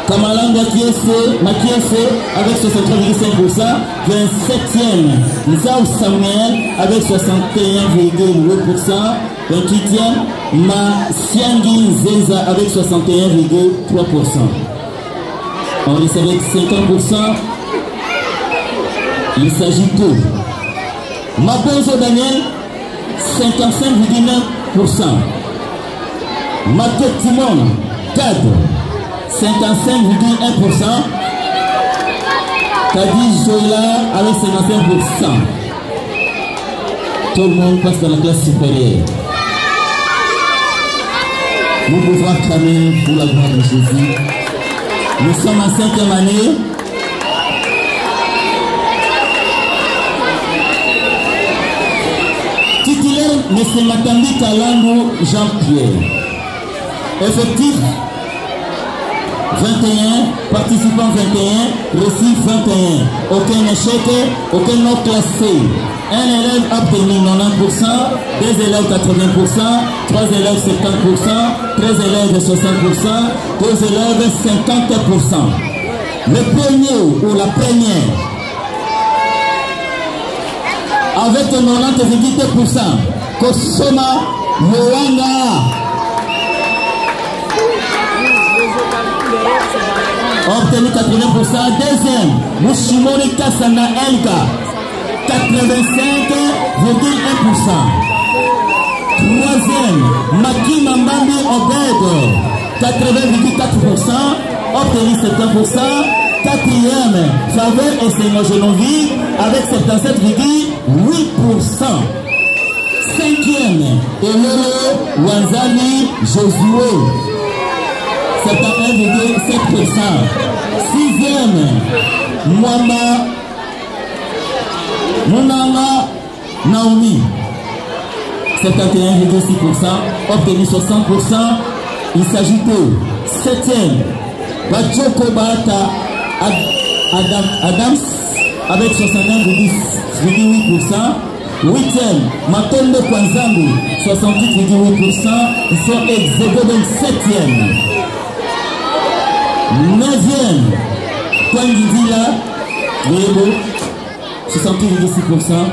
Kamalanga Makiese avec 63,5%. 27e, Nzao Samuel avec 61,8%. 28e, Masiangi Zeza avec 61,3%. On reste avec 50%. Il s'agit de Mabonzo Daniel, 55,9%. Matot Timon, CAD, 55,1%. Kadi Joila avec 55%. Tout le monde passe dans la classe supérieure. Nous pouvons acclamer pour la gloire de Jésus. Nous sommes en 5e année. Titulaire M. Matambi Kalango Jean-Pierre. Effectif 21, participants 21, reçu 21. Aucun échec, aucun non classé. Un élève a obtenu 90%, 2 élèves 80%, 3 élèves 70%, 13 élèves 60%, 2 élèves 50%. Le premier ou la première avec 90,2%, Kosoma Moana. Obtenu 80%. Deuxième, Mushimori Kasana Elka, 85,1%. Troisième, Maki Mambambi Obed, 80,4%. Obtenu 70%. Quatrième, Faveur Essenogenovi avec 77,8%. Cinquième, Elolo Wanzani Josué, 71,7%. Sixième, Mwamba Munanga Naomi, 71,6%, obtenu 60%. Il s'agit de septième, Bachoko Bata Adams avec 61,8%. Huitième, Matondo Kwanzangu, 68,8%. Ils sont exécutés donc septième. Neuvième, Kwangidila Lébo, 68,6%.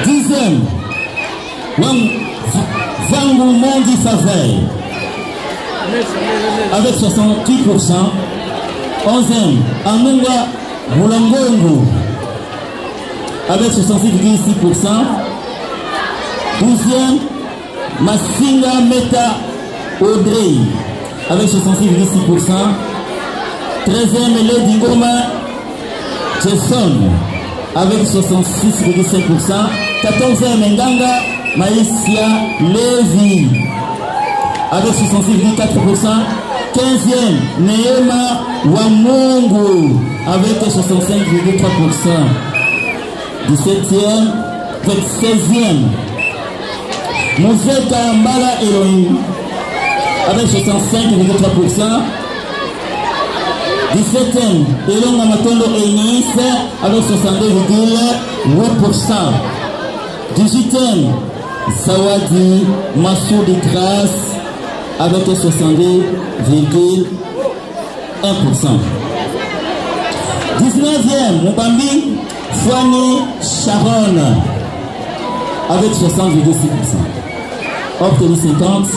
Dixième, Vangu Mondi Favey avec 68%. Onzième, Amunga Moulangongo avec 66,6%. Douzième, Massinga Meta Audrey avec 66,6%. 13e, Lady Goma Jason avec 66,5%. 14e, Nganga Maïsia Lévi avec 66,4%. 15e, Neema Wamungu avec 65,3%. 17e, 16e, Mouzeka Mbala Elohim avec 65,3%. 17e, Elonga Matondo Enis avec 62,8%. 18e, Sawadi Massou de Grasse avec 62,1%. 19e, Mubambi Fouani Sharon avec 60,6%. Obtenu 50,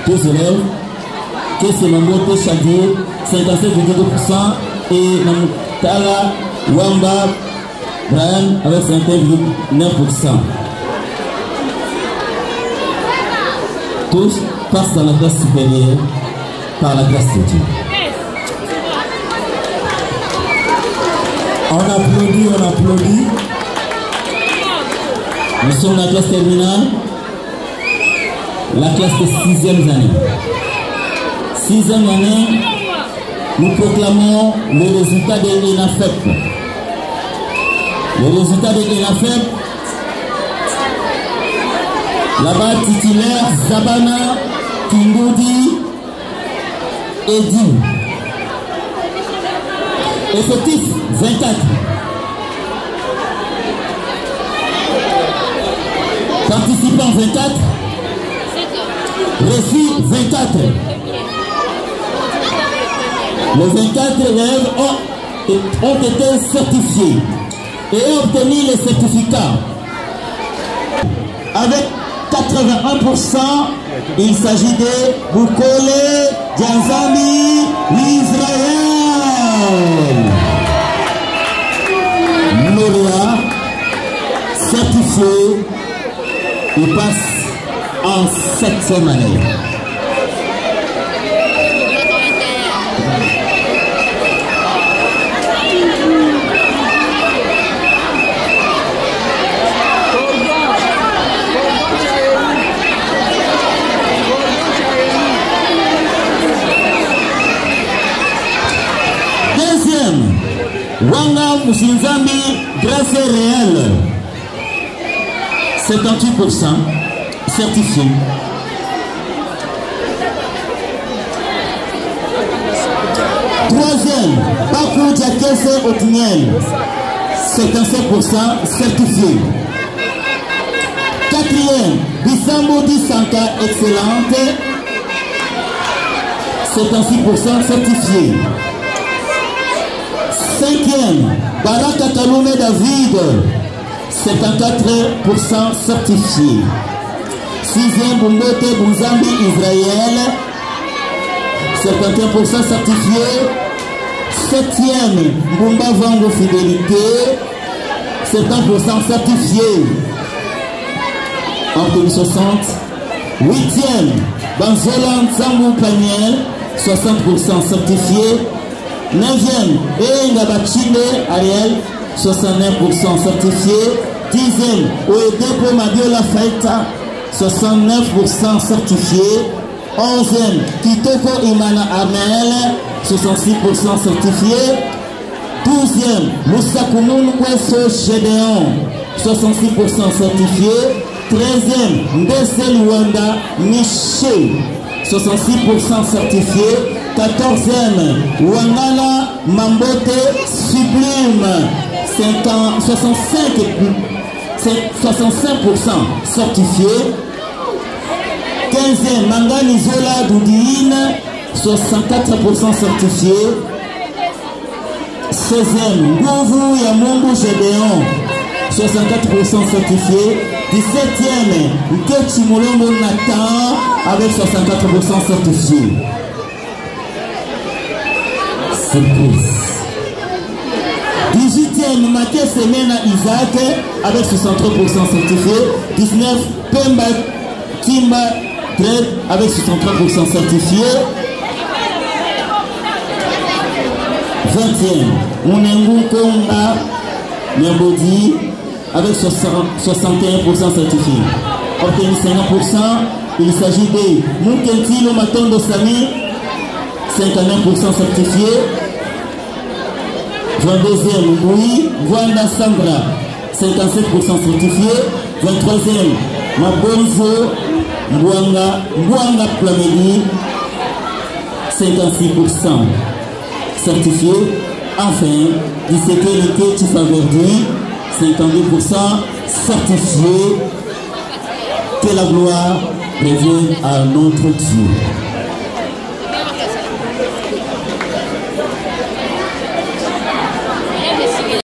2 élèves. Kese Mambote Chadi, 57,2%. Et Namutala Wamba Brian avec 51,9%. Tous passent dans la classe supérieure par la grâce de Dieu. On applaudit, on applaudit. Nous sommes la classe terminale, la classe de 6e année. 6e année, nous proclamons le résultat de l'ENAFEP. Le résultat de l'ENAFEP Là-bas, titulaire Zabana Kingoudi Edi. Effectif 24. Participants 24. Reçus 24. Les 24 élèves ont été certifiés et ont obtenu les certificats. Avec 81%, il s'agit de Boukole Dianzami Israël. Lauréat certifié, il passe en 7e année. Wanga Musinzambi, grâce réelle, 78% certifié. Troisième, Bakou Diakese Otiniel, 57% certifié. Quatrième, Bissambo Sanka, excellente, 56% certifié. Cinquième, Baraka Kaloume David, 54% certifié. Sixième, Bumbote Bunzambi Israël, 51% certifié. Septième, Bumba Vango Fidélité, 70% certifié. En 2060. Huitième, Banzolan Zambou Paniel, 60% certifié. 9e, Ngabachinde Ariel, 69% certifié. 10e, Oedepo Mabiola Faita, 69% certifié. 11e, Kitoko Imana Amel, 66% certifié. 12e, Moussa Koumoun Kweso Gédéon, 66% certifié. 13e, Ndese Luanda Miché, 66% certifié. 14e, Wangala Mambote Sublime, 65% certifié. 15e, Mangani Zola Doudine, 64% certifié. 16e, Gouvou Yamungu Gédéon, 64% certifié. 17e, Nkechi Moulombo Nathan, avec 64% certifié. Surprise. 18e, Maké Semena Isaac avec 63% certifié. 19, Pemba Kimba Dred avec 63% certifié. 20e, Unengu Konga Nyambodi avec 61% certifié. Obtenu 50%, il s'agit de Moukentilo Matondo Sami, 59% certifié. 22e, Moui Wanda Sandra, 57% certifié. 23e, Mabonzo Mwanga Plameli, 56% certifié. Enfin, 17e, Nike Tifaverdi, 52% certifié. Que la gloire revienne à notre Dieu.